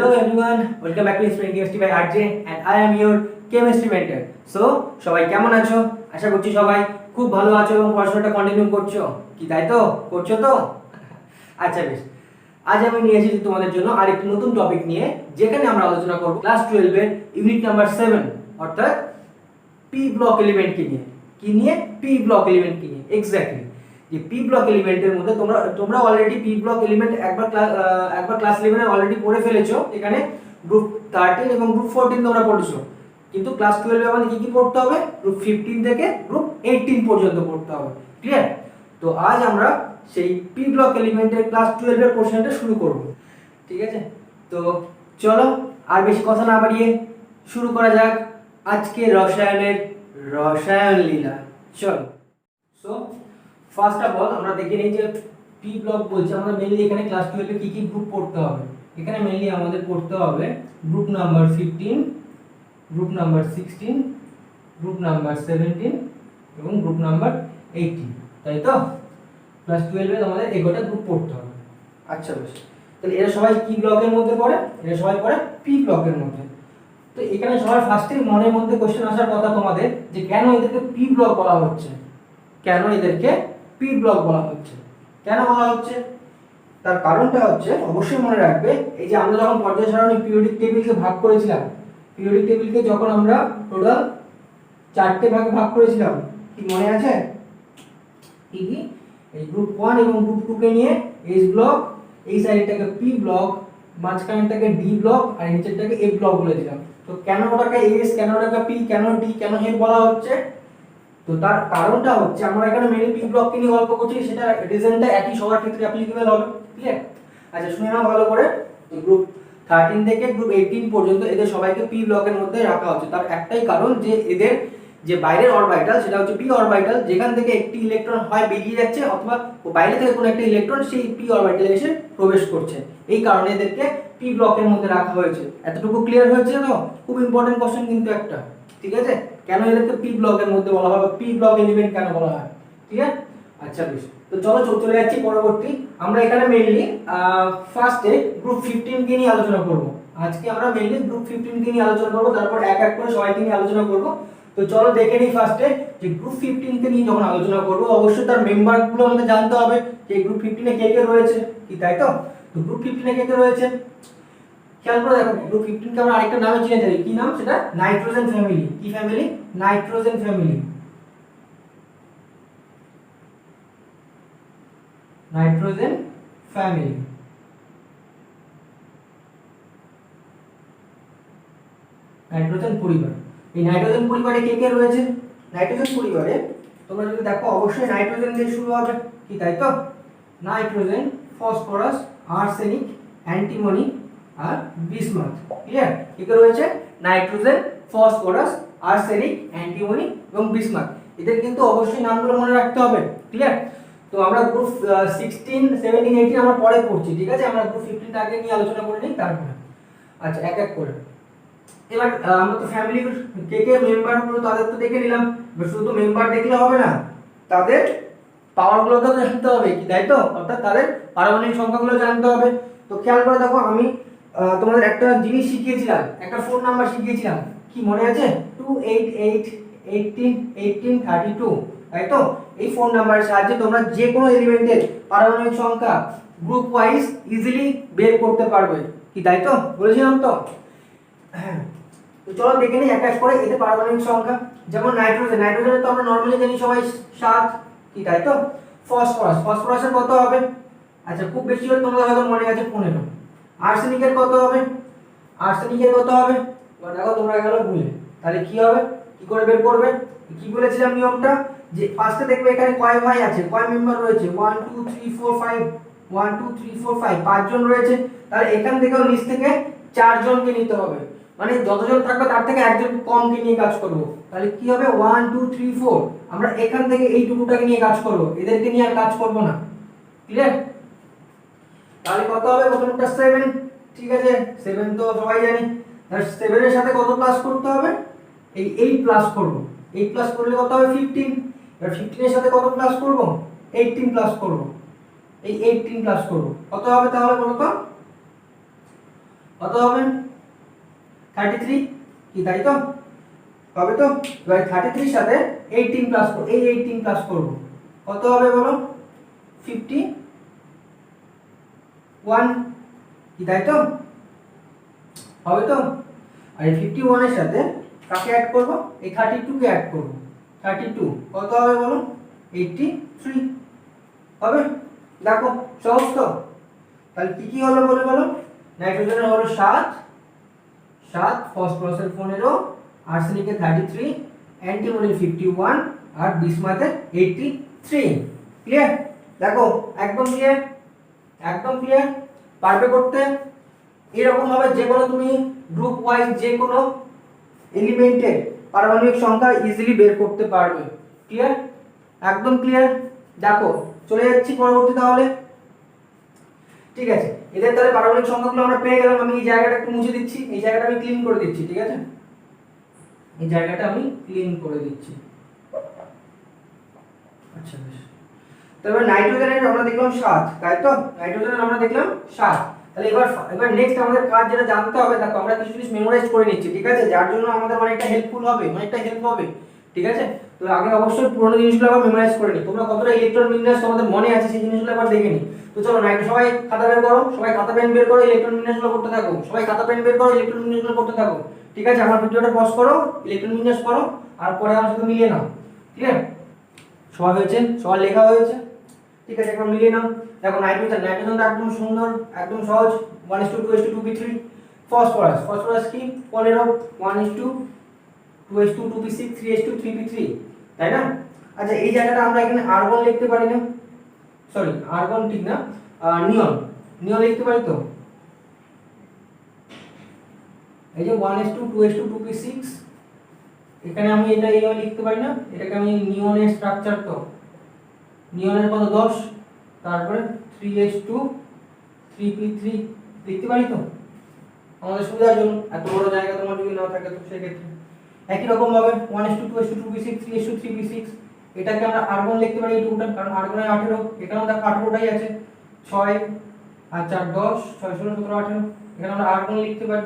Hello everyone, welcome back to Inspiring Chemistry by RJ and I am your chemistry mentor. So, সবাই কেমন আছো? আশা করছি সবাই খুব ভালো আছো এবং পড়াশোনাটা কন্টিনিউ করছো। কি তাই তো? করছো তো? আচ্ছা বেশ। আজ আমি নিয়ে এসেছি তোমাদের জন্য আরেকটি নতুন টপিক নিয়ে, যেখানে আমরা আলোচনা করব ক্লাস 12 এর ইউনিট নাম্বার 7 অর্থাৎ পি ব্লক এলিমেন্ট কি নিয়ে। কি নিয়ে? পি ব্লক এলিমেন্ট কি নিয়ে। এক্স্যাক্টলি। যে পি ব্লক এলিমেন্টের মধ্যে তোমরা অলরেডি পি ব্লক এলিমেন্ট একবার ক্লাস 11 এ অলরেডি পড়ে ফেলেছো। এখানে গ্রুপ 13 এবং গ্রুপ 14 তোমরা পড়েছো, কিন্তু ক্লাস 12 এ আমাদের কি কি পড়তে হবে? গ্রুপ 15 থেকে গ্রুপ 18 পর্যন্ত পড়তে হবে। ক্লিয়ার? তো আজ আমরা সেই পি ব্লক এলিমেন্টের ক্লাস 12 এর পোরশনটা শুরু করব। ঠিক আছে? তো চলো আর বেশি কথা না বাড়িয়ে শুরু করা যাক আজকে রসায়ন লীলা। চলো। সো ফার্স্ট অফ অল আমরা দেখে নিই যে পি ব্লক বলছে আমরা মেইনলি এখানে ক্লাস 12 এ কি কি গ্রুপ পড়তে হবে। এখানে মেইনলি আমাদের পড়তে হবে group number 15, group number 16, group number 17 এবং গ্রুপ নাম্বার 18। তাই তো? ক্লাস 12 এ আমাদের এগোটা গ্রুপ পড়তে হবে। আচ্ছা বেশ। তাহলে এরা সবাই কি ব্লকের মধ্যে পড়ে? এরা সবাই পড়ে পি ব্লকের মধ্যে। তো এখানে সবার ফার্স্টে মনের মধ্যে কোশ্চেন আসার কথা তোমাদের যে কেন এদেরকে পি ব্লক বলা হচ্ছে? কেন এদেরকে পি ব্লক বলা হচ্ছে? কেন বলা হচ্ছে? তার কারণটা হচ্ছে অবশ্যই মনে রাখবে, এই যে আমরা যখন পর্যায় সারণী পিরিয়ডিক টেবিলকে ভাগ করেছিলাম, পিরিয়ডিক টেবিলকে যখন আমরা টোটাল 4টে ভাগে ভাগ করেছিলাম, কি মনে আছে? কি কি? এই গ্রুপ 1 এবং গ্রুপ 2 কে নিয়ে এস ব্লক, এই সাইডটাকে পি ব্লক, মাঝখানটাকে ডি ব্লক আর নিচেরটাকে এ ব্লক বলে দিলাম। তো কেন ওটাকে এস, কেন ওটাকে পি, কেন ডি, কেন এ বলা হচ্ছে? তো তার কারণটা হচ্ছে আমরা এখানে মেইনলি পি ব্লককে নিয়ে গল্প করছি, সেটা রিজনটা একই সবার ক্ষেত্রে অ্যাপ্লিকেবল হবে। ক্লিয়ার? আচ্ছা শুনে নাও ভালো করে। গ্রুপ 13 থেকে গ্রুপ 18 পর্যন্ত এদের সবাইকে পি ব্লকের মধ্যে রাখা হচ্ছে। তার একটাই কারণ যে এদের যে বাইরের অরবিটাল সেটা হচ্ছে পি অরবিটাল, যেখান থেকে একটি ইলেকট্রন হয় বেরিয়ে যাচ্ছে অথবা বাইরে থেকে কোনো একটা ইলেকট্রন সেই পি অরবিটালে এসে প্রবেশ করছে। এই কারণে এদেরকে পি ব্লকের মধ্যে রাখা হয়েছে। এতটুকু ক্লিয়ার হয়েছে তো? খুব ইম্পর্টেন্ট কোশ্চেন কিন্তু একটা। ঠিক আছে? কেন এদেরকে পি ব্লকের মধ্যে বলা হয়, পি ব্লক এলিমেন্ট কেন বলা হয়? ঠিক আছে? আচ্ছা বেশ। তো চলো চলে যাচ্ছি পরবর্তী। আমরা এখানে মেইনলি ফার্স্টে গ্রুপ 15 কে নিয়ে আলোচনা করব। আজকে আমরা মেইনলি গ্রুপ 15 কে নিয়ে আলোচনা করব, তারপর এক এক করে সবাইকে নিয়ে আলোচনা করব। তো চলো দেখে নিই ফার্স্টে যে গ্রুপ 15 কে নিয়ে যখন আলোচনা করব অবশ্যই তার মেম্বারগুলো আমাদের জানতে হবে যে গ্রুপ 15 এ কে কে রয়েছে। কি তাই তো? তো গ্রুপ 15 এ কে কে রয়েছে খেয়াল করে দেখো। গ্রুপ 15 কে আমরা আরেকটা নামে চিনে থাকি। কি নাম সেটা? Nitrogen family. কি family? Nitrogen family. Nitrogen family. Nitrogen পরিবার। এই নাইট্রোজেন পরিবারে কে কে রয়েছে? নাইট্রোজেন পরিবারে তোমরা যদি দেখো অবশ্যই নাইট্রোজেন দিয়ে শুরু হবে। কি তাই তো? নাইট্রোজেন, ফসফরাস, আর্সেনিক, অ্যান্টিমনি আর বিসমাথ। ক্লিয়ার? কে কে রয়েছে? নাইট্রোজেন, ফসফরাস, আর্সেনিক, অ্যান্টিমনি এবং বিসমাথ। এদের কিন্তু অবশ্যই নামগুলো মনে রাখতে হবে। ক্লিয়ার? তো আমরা গ্রুপ 16, 17, 18 আমরা পরে পড়ছি। ঠিক আছে? আমরা গ্রুপ 15 আগে নিয়ে আলোচনা করে নিই তারপরে। আচ্ছা এক এক করে। এবার আমরা তো ফ্যামিলির কে কে মেম্বার গুলো তাদের তো দেখে নিলাম। এবার শুধু মেম্বার দেখলে হবে না, তাদের পাওয়ারগুলো তো জানতে হবে। কি তাই তো? অর্থাৎ তাদের পারমাণবিক সংখ্যাগুলো জানতে হবে। তো খেয়াল করে দেখো, আমি তোমাদের একটা জিনিস শিখিয়েছিলাম, একটা ফোন নাম্বার শিখিয়েছিলাম। কি মনে আছে? 288 18 18 32। তাই তো? এই ফোন নাম্বারের সাহায্যে তোমরা যে কোনো এলিমেন্টের পারমাণবিক সংখ্যা গ্রুপ ওয়াইজ ইজিলি বের করতে পারবে। কি তাই তো? বলেছিলাম তো? হ্যাঁ। তো চলো দেখে নিই এক এক করে এতে পারমাণবিক সংখ্যা। যেমন নাইট্রোজেনের তো আমরা নরমালি জানি সবাই 7। কি তাই তো? ফসফরাসের কত হবে? আচ্ছা খুব বেশি হলে তোমাদের হয়তো মনে আছে 15। আর্সেনিকের কত হবে? আর্সেনিকের কত হবে? এবার দেখো তোমরা গেল ভুলে। তাহলে কি হবে? কি করে বের করবে? কি বলেছিলাম নিয়মটা? যে ফার্স্টে দেখবে এখানে কয় ভাই আছে, কয় মেম্বার রয়েছে? 1 2 3 4 5 1 2 3 4 5 পাঁচজন রয়েছে। তাহলে এখান থেকেও নিচ থেকে 4 জনকে নিতে হবে। মানে যতজন থাকবে তার থেকে একজন কমকে নিয়ে কাজ করব। তাহলে কি হবে? 1 2 3 4 আমরা এখান থেকে এই টুকুটাকে নিয়ে কাজ করব, এদেরকে নিয়ে আর কাজ করব না। ক্লিয়ার? তাহলে কত হবে? প্রথমটা 7। ঠিক আছে? 7 তো সবাই জানি। তাহলে 7 এর সাথে কত প্লাস করতে হবে? এই 8 প্লাস করব। 8 প্লাস করলে কত হবে? 15। এবার 15 এর সাথে কত প্লাস করব? 18 প্লাস করব। এই 18 প্লাস করব। কত হবে তাহলে বলো তো? কত হবে 33, কি তাই তো হবে তো। এবার 33 এর সাথে 18 প্লাস করব, এই 18 প্লাস করব, কত হবে বলো 51, কি তাই তো হবে তো। আর এই 51 এর সাথে কাকে অ্যাড করব, এই 32 কে অ্যাড করব, 32 কত হবে বলো 83 হবে। দেখো সহজ তো। তাহলে কি কি হলো বলে বলো, নাইট্রোজেনের হলো 7, ফসফরাসের 15, আর্সেনিকের 33, অ্যান্টিমনির 51 আর বিসমাথের 83। ক্লিয়ার? দেখো একদম ক্লিয়ার, একদম ক্লিয়ার। পারবে করতে। এরকম ভাবে যে কোনো তুমি গ্রুপ ওয়াইজ যে কোনো এলিমেন্টের পারমাণবিক সংখ্যা ইজিলি বের করতে পারবে। ক্লিয়ার? একদম ক্লিয়ার। দেখো চলে যাচ্ছি পরবর্তী তাহলে। ঠিক আছে, এদের তাহলে পারমাণবিক সংখ্যাগুলো আমরা পেয়ে গেলাম। আমি এই জায়গাটা একটু মুছে দিচ্ছি, এই জায়গাটা আমি ক্লিন করে দিচ্ছি। ঠিক আছে, এই জায়গাটা আমি ক্লিন করে দিচ্ছি। আচ্ছা বেশ। তারপর নাইট্রোজেনের আমরা দেখলাম 7, তাই তো? নাইট্রোজেনের আমরা দেখলাম 7। তাহলে এবার নেক্সট আমাদের কাজ যেটা জানতে হবে, দেখো আমরা কিছু জিনিস মেমোরাইজ করে নিচ্ছি। ঠিক আছে, যার জন্য আমাদের অনেকটা হেল্পফুল হবে, অনেকটা হেল্প হবে। ঠিক আছে, তো আগে অবশ্যই পুরোনো জিনিসগুলো আবার মেমোরাইজ করে নিই। তোমরা কতটা ইলেকট্রন বিন্যাস তোমাদের মনে আছে সেই জিনিসগুলো একবার দেখে নিই। তো চলো সবাই খাতা বের করো, সবাই খাতা পেন বের করো, ইলেকট্রন বিন্যাসগুলো করতে থাকো। সবাই খাতা পেন বের করো, ইলেকট্রন বিন্যাসগুলো করতে থাকো। ঠিক আছে, আমার ভিডিওটা পজ করো, ইলেকট্রন বিন্যাস করো, আর পরে আমার সাথে মিলিয়ে নাও। ঠিক আছে, সবাই হয়েছে, সবার লেখা হয়েছে। ঠিক আছে, একবার মিলিয়ে নাও। দেখো নাইট্রোজেন তো একদম সুন্দর, একদম সহজ, 1:2:2p3। ফসফরাস কি 15, 1:2:2p6, 3:3p3, তাই না? আচ্ছা এই জায়গাটা আমরা এখানে আর্গন লিখতে পারি না, সরি আর্গন ঠিক না, নিয়ন লিখতে পারি তো। এই যে 1:2:2p6, এখানে আমি এটা এইভাবে লিখতে পারি না, এটাকে আমি নিয়নের স্ট্রাকচার তো, নিয়নের কত 10, তারপরে 3:3p3 লিখতে পারি তো আমাদের সুবিধার জন্য। এত বড় জায়গা তোমার যদি না থাকে তো সেক্ষেত্রে একই রকম ভাবে 1:2:2p6, 3:3p6, এটাকে আমরা আর্গন লিখতে পারি এইটুকুটা, কারণ আর্গনের 18, এখানেও দেখো 18টাই আছে, 6 আর 4 10, 6 16 17 18, এখানে আমরা আর্গন লিখতে পারি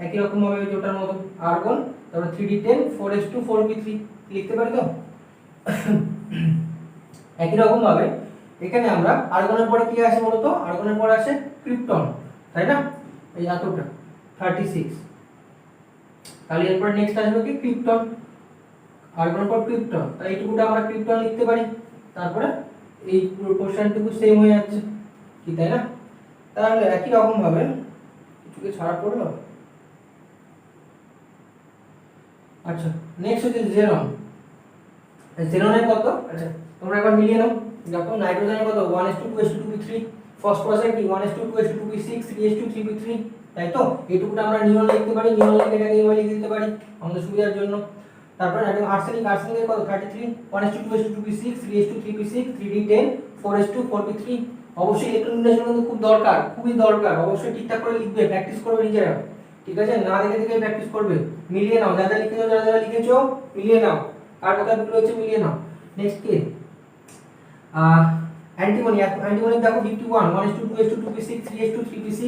একই রকম ভাবে যেটার মতো আর্গন। তারপর 3d10, 4:4p3 লিখতে পারি তো। একই রকম ভাবে এখানে আমরা আর্গনের পরে কি আসে বলতো, আর্গনের পরে আসে ক্রিপ্টন, তাই না? এই এতটা 36, তাহলে এরপর নেক্সট আসবে কি ক্রিপ্টন, আর্গনের পর ক্রিপ্টন, তাই এইটুকুটা আমরা ক্রিপ্টন লিখতে পারি। তারপরে এই পুরো পোরশনটুকু সেম হয়ে যাচ্ছে, কি তাই না? তাহলে একই রকম ভাবে কিছুকে ছাড়া পড়লো। আচ্ছা নেক্সট হচ্ছে জেনন। জেননের কত, আচ্ছা তোমরা একবার মিলিয়ে নাও। দেখো নাইট্রোজেনের কত 1:2:2p3, ফসফরাসের কি 1:2:2p6, 3:3p3, তাই তো? এইটুকুটা আমরা নিয়ন লিখতে পারি, নিয়ন লিখে এটাকে এইভাবে লিখে দিতে পারি আমাদের সুবিধার জন্য। তারপর আর্সেনিকের কত 33, 1:2:2p6, 3:3p6, 3d10, 4:4p3। অবশ্যই ইলেকট্রন বিন্যাস কিন্তু খুব দরকার, খুবই দরকার, অবশ্যই ঠিকঠাক করে লিখবে, প্র্যাকটিস করবে নিজেরা। ঠিক আছে, না দেখে দেখে প্র্যাকটিস করবে, মিলিয়ে নাও, যা যা লিখেছো যা যা লিখেছো মিলিয়ে নাও, আর কথা ভুল হচ্ছে মিলিয়ে নাও। নেক্সট কি অ্যান্টিমনি দেখো 51, 1:2:2p6, 3:3p6,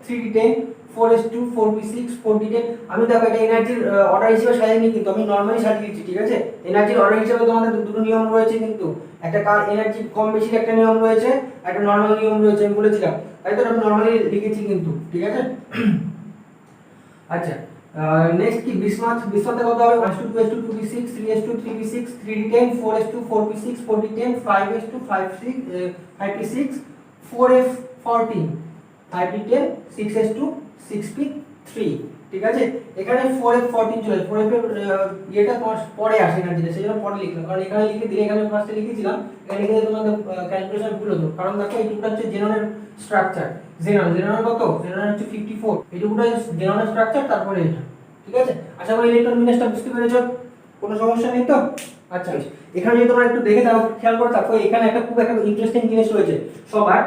3d10, 4:4p6, 4d10। আমি দেখো এটা এনার্জির অর্ডার হিসেবে সাজাইনি, কিন্তু আমি নরমালি সাজিয়ে দিচ্ছি। ঠিক আছে, এনার্জির অর্ডার হিসেবে তোমাদের দুটো নিয়ম রয়েছে, কিন্তু একটা কার এনার্জি কম বেশি একটা নিয়ম রয়েছে, একটা নরমাল নিয়ম রয়েছে, আমি বলেছিলাম, তাই তো? আমি নরমালি লিখেছি কিন্তু। ঠিক আছে, আচ্ছা নেক্সট কি বিসমাথে কত হবে 1:2:2p6, 3:3p6, 3d10, 4:4p6, 4d10, 5:5p6, 4f14, 5d10, 6:6p3। ঠিক আছে, এখানে 4f14 চলে, 4f এর এটা তোমার পরে আসে এনার্জিটা, সেজন্য পরে লিখলাম, কারণ এখানে লিখে দিলে এখানে ফার্স্টে লিখেছিলাম, এখানে লিখে তোমাদের ক্যালকুলেশন ভুল হতো। কারণ দেখো এইটুকুটা হচ্ছে জেননের স্ট্রাকচার, জেননের কত, জেননের হচ্ছে 54, এইটুকুটা জেননের স্ট্রাকচার, তারপরে এটা। ঠিক আছে, আশা করি ইলেকট্রন বিন্যাসটা বুঝতে পেরেছো, কোনো সমস্যা নেই তো? আচ্ছা এখানে যদি তোমরা একটু দেখে থাকো, খেয়াল করে থাকো, এখানে একটা খুব একটা ইন্টারেস্টিং জিনিস রয়েছে। সবার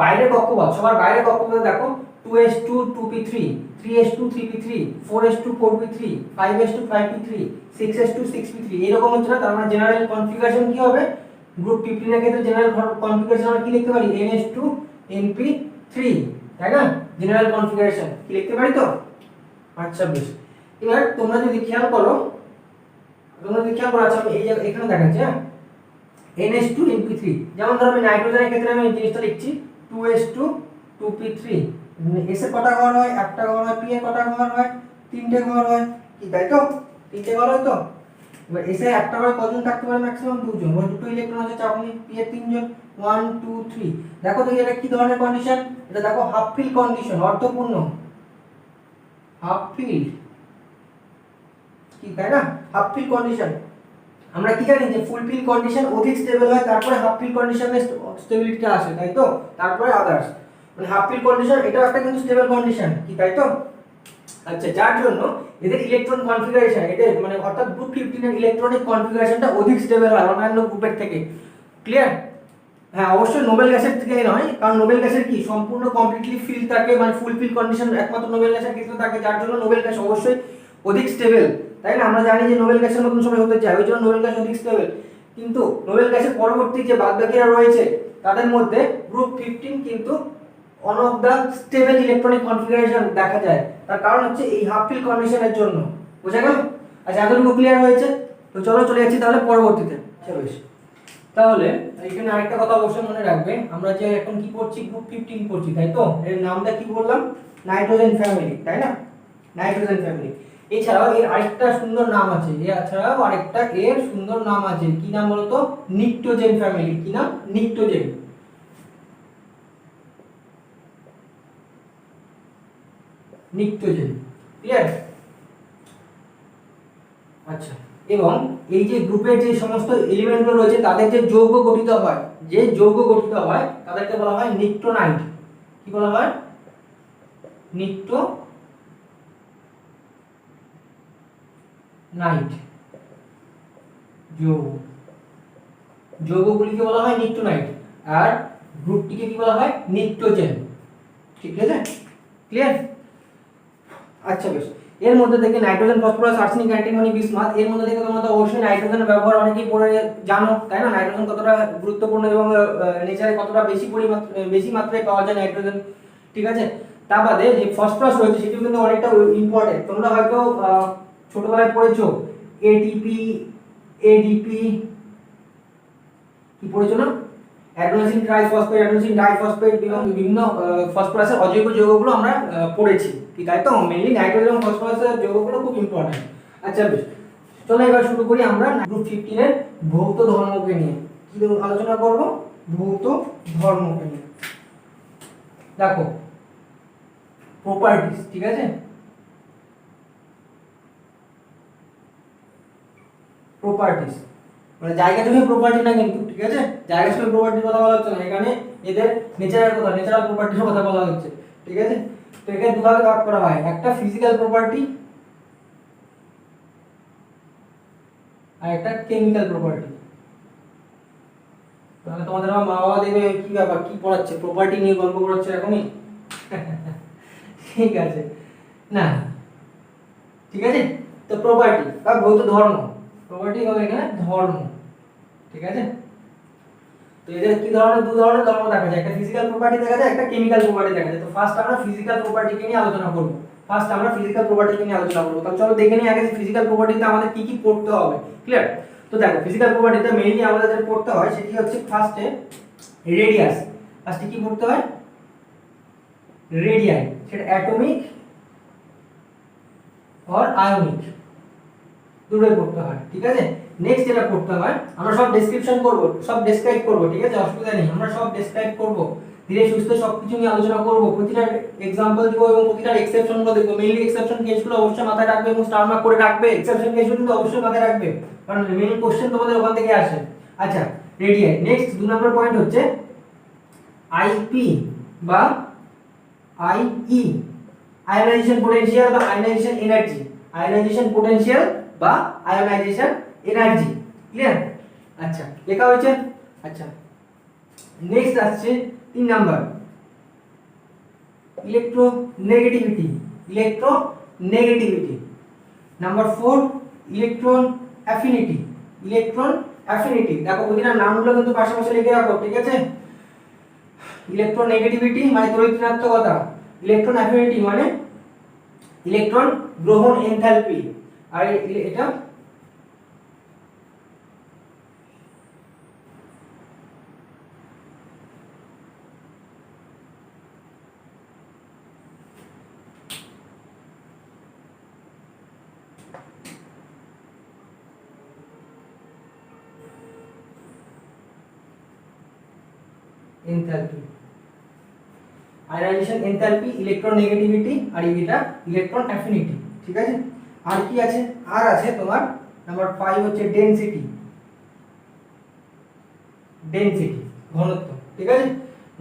বাইরের কক্ষপথ দেখো 2:2:2p3, 3:3p3, 4:4p3, 5:5p3, 6:6p3, এরকম হচ্ছে না? তার মানে জেনারেল কনফিগারেশন কি হবে, গ্রুপ 15 এর ক্ষেত্রে জেনারেল কনফিগারেশন আমরা কি লিখতে পারি, ns2np3। তাই না? জেনারেল কনফিগারেশন কি লিখতে পারি তো? আচ্ছা বেশ, এবার তোমরা যদি খেয়াল করো, আচ্ছা এই যে এখানে দেখাচ্ছে, হ্যাঁ NH2 NP3, যেমন ধরো আমি নাইট্রোজেনের ক্ষেত্রে আমি এই জিনিসটা লিখছি 2H2 2P3, S এর কটা ঘর হয়? একটা ঘর হয়। P এর কটা ঘর হয়? তিনটে ঘর হয়, কি তাই তো? তিনটে ঘর হয় তো। এবার S এর একটা ঘরে কজন থাকতে পারে? ম্যাক্সিমাম দুজন, ওই দুটো ইলেকট্রন আছে, চাপ নেই। P এর তিনজন, 1 2 3। দেখো তো এটা কি ধরনের কন্ডিশন? এটা দেখো হাফ ফিল কন্ডিশন, অর্থপূর্ণ হাফ ফিল, কি তাই না? Half fill condition. আমরা কি জানি যে ফুল ফিল কন্ডিশন অধিক স্টেবল হয়, তারপরে হাফ ফিল কন্ডিশনে স্টেবিলিটিটা আসে, তাই তো? তারপরে আদার্স, মানে হাফ ফিল কন্ডিশন এটাও একটা কিন্তু স্টেবল কন্ডিশন, কি তাই তো? আচ্ছা, যার জন্য এদের ইলেকট্রন কনফিগারেশন, এদের মানে অর্থাৎ গ্রুপ 15 এর ইলেকট্রনিক কনফিগারেশনটা অধিক স্টেবল হয় অন্যান্য গ্রুপের থেকে। ক্লিয়ার? হ্যাঁ, অবশ্যই নোবেল গ্যাসের থেকে নয়, কারণ নোবেল গ্যাসের কি সম্পূর্ণ কমপ্লিটলি ফিল থাকে, মানে ফুল ফিল কন্ডিশন একমাত্র নোবেল গ্যাসের ক্ষেত্রে থাকে, যার জন্য নোবেল গ্যাস অবশ্যই অধিক স্টেবল, তাই না? আমরা জানি যে নোবেল গ্যাসের মতন সবাই হতে চায়, ওই জন্য নোবেল গ্যাস অধিক স্টেবল। কিন্তু নোবেল গ্যাসের পরবর্তী যে বাদবাকিরা রয়েছে তাদের মধ্যে গ্রুপ 15 কিন্তু on of the stable electronic configuration দেখা যায়, তার কারণ হচ্ছে এই হাফ ফিল কন্ডিশনের জন্য। বোঝা গেল? আচ্ছা, এতটুকু ক্লিয়ার হয়েছে তো? চলো চলে যাচ্ছি তাহলে পরবর্তীতে। আচ্ছা বেশ, তাহলে এখানে আরেকটা কথা অবশ্যই মনে রাখবে, আমরা যে এখন কি পড়ছি? গ্রুপ 15 পড়ছি, তাই তো? এর নামটা কি বললাম? নাইট্রোজেন ফ্যামিলি, তাই না? Nitrogen family. এছাড়াও এর আরেকটা সুন্দর নাম আছে, এছাড়াও আরেকটা এর সুন্দর নাম আছে, কি নাম বলতো? নিকটোজেন ফ্যামিলি। কি নাম? নিকটোজেন। নিকটোজেন, ক্লিয়ার? আচ্ছা, এবং এই যে গ্রুপের যে সমস্ত এলিমেন্টগুলো রয়েছে তাদের যে যৌগ গঠিত হয়, তাদেরকে বলা হয় নিকটোনাইট। কি বলা হয়? নিকটোনাইট যৌগ, যৌগগুলিকে বলা হয় নিকটোনাইট, আর গ্রুপটিকে কি বলা হয়? নিকটোজেন। ঠিক আছে? ক্লিয়ার? আচ্ছা বেশ, এর মধ্যে থেকে nitrogen, phosphorus, arsenic, antimony, bismuth, এর মধ্যে থেকে তোমরা তো অবশ্যই নাইট্রোজেনের ব্যবহার অনেকেই পড়ে জানো, তাই না? নাইট্রোজেন কতটা গুরুত্বপূর্ণ এবং নেচারে কতটা বেশি মাত্রায় পাওয়া যায় নাইট্রোজেন, ঠিক আছে? তা বাদে যে ফসফরাস রয়েছে সেটিও কিন্তু অনেকটা ইম্পর্টেন্ট। তোমরা হয়তো ছোটবেলায় পড়েছো এটিপি, এডিপি, কি পড়েছো না? অ্যাডেনোসিন ট্রাইফসফেট, অ্যাডেনোসিন ডাইফসফেট, বিভিন্ন ফসফরাসের অজৈব যৌগগুলো আমরা পড়েছি, ঠিক আছে? তো মেইনলি নাইট্রোজেন এবং ফসফরাসের যৌগগুলো খুব ইম্পর্টেন্ট। আচ্ছা বেশ, চলো এবার শুরু করি আমরা গ্রুপ 15 এর ভৌত ধর্মকে নিয়ে। কি আলোচনা করব? ভৌত ধর্মকে নিয়ে। দেখো প্রপার্টিজ, ঠিক আছে? প্রপার্টিজ মানে জায়গা জমি প্রপার্টি না কিন্তু, ঠিক আছে? জায়গা জমি প্রপার্টির কথা বলা হচ্ছে না এখানে, এদের নেচারাল কথা, নেচারাল প্রপার্টির কথা বলা হচ্ছে, ঠিক আছে? তো এখানে দুভাগে ভাগ করা হয়, একটা ফিজিক্যাল প্রপার্টি আর একটা কেমিক্যাল প্রপার্টি। তাহলে তোমাদের মা বাবা দেবে কি ব্যাপার, কি পড়াচ্ছে? প্রপার্টি নিয়ে গল্প করাচ্ছে এখনই? ঠিক আছে না, ঠিক আছে? তো প্রপার্টি বা ভৌত ধর্ম, প্রপার্টি হবে এখানে ধর্ম, ঠিক আছে? তো এদের কি ধরনের দু ধরনের ধর্ম দেখা যায়, একটা ফিজিক্যাল প্রপার্টি দেখা যায়, একটা কেমিক্যাল প্রপার্টি দেখা যায়। তো ফার্স্ট আমরা ফিজিক্যাল প্রপার্টিকে নিয়ে আলোচনা করব। তাহলে চলো দেখে নিই আগে ফিজিক্যাল প্রপার্টিতে আমাদের কি কি পড়তে হবে। ক্লিয়ার? তো দেখো ফিজিক্যাল প্রপার্টিতে মেইনলি আমাদের যেটা পড়তে হয় সেটি হচ্ছে ফার্স্টে রেডিয়াস। ফার্স্টে কি পড়তে হয়? রেডিয়াই, সেটা অ্যাটমিক আর আয়নিক দুটোই পড়তে হয়, ঠিক আছে? নেক্সট যেটা পড়তে হয়, আমরা সব ডেসক্রিপশন করব, সব ডেসক্রাইব করব, ঠিক আছে? অসুবিধা নেই, আমরা সব ডেসক্রাইব করব, ধীরে সুস্থে সবকিছু নিয়ে আলোচনা করব, প্রতিটা एग्जांपल দিব এবং প্রতিটা এক্সেপশন গুলো দেখব। মেইনলি এক্সেপশন কেসগুলো অবশ্যই মাথায় রাখবে এবং স্টার মার্ক করে রাখবে। এক্সেপশন কেসগুলো কিন্তু অবশ্যই মাথায় রাখবে, কারণ মেইন কোশ্চেন তোমাদের ওখান থেকে আসে। আচ্ছা, রেডিয়াই। নেক্সট 2 নম্বর পয়েন্ট হচ্ছে আইপি বা আইই, আয়োনাইজেশন পোটেনশিয়াল বা আয়োনাইজেশন এনার্জি। আয়োনাইজেশন পোটেনশিয়াল বা আয়োনাইজেশন এনার্জি। ক্লিয়ার? আচ্ছা, লেখা হয়েছে? আচ্ছা, নেক্সট আসছে 3 number electronegativity. Electronegativity. Number 4 electron affinity. Electron affinity, দেখো প্রতিটা নামগুলো কিন্তু পাশাপাশি লিখে রাখো, ঠিক আছে? ইলেকট্রন নেগেটিভিটি মানে তড়িৎ ঋণাত্মকতা, ইলেকট্রন অ্যাফিনিটি মানে ইলেকট্রন গ্রহণ এনথালপি, আর এটা enthalpy, ionisation enthalpy, electron negativity, আর এটা ইলেকট্রন অ্যাফিনিটি। ঠিক আছে, আর কি আছে? আর আছে তোমার নাম্বার 5 হচ্ছে ডেনসিটি, ডেনসিটি ঘনত্ব। ঠিক আছে,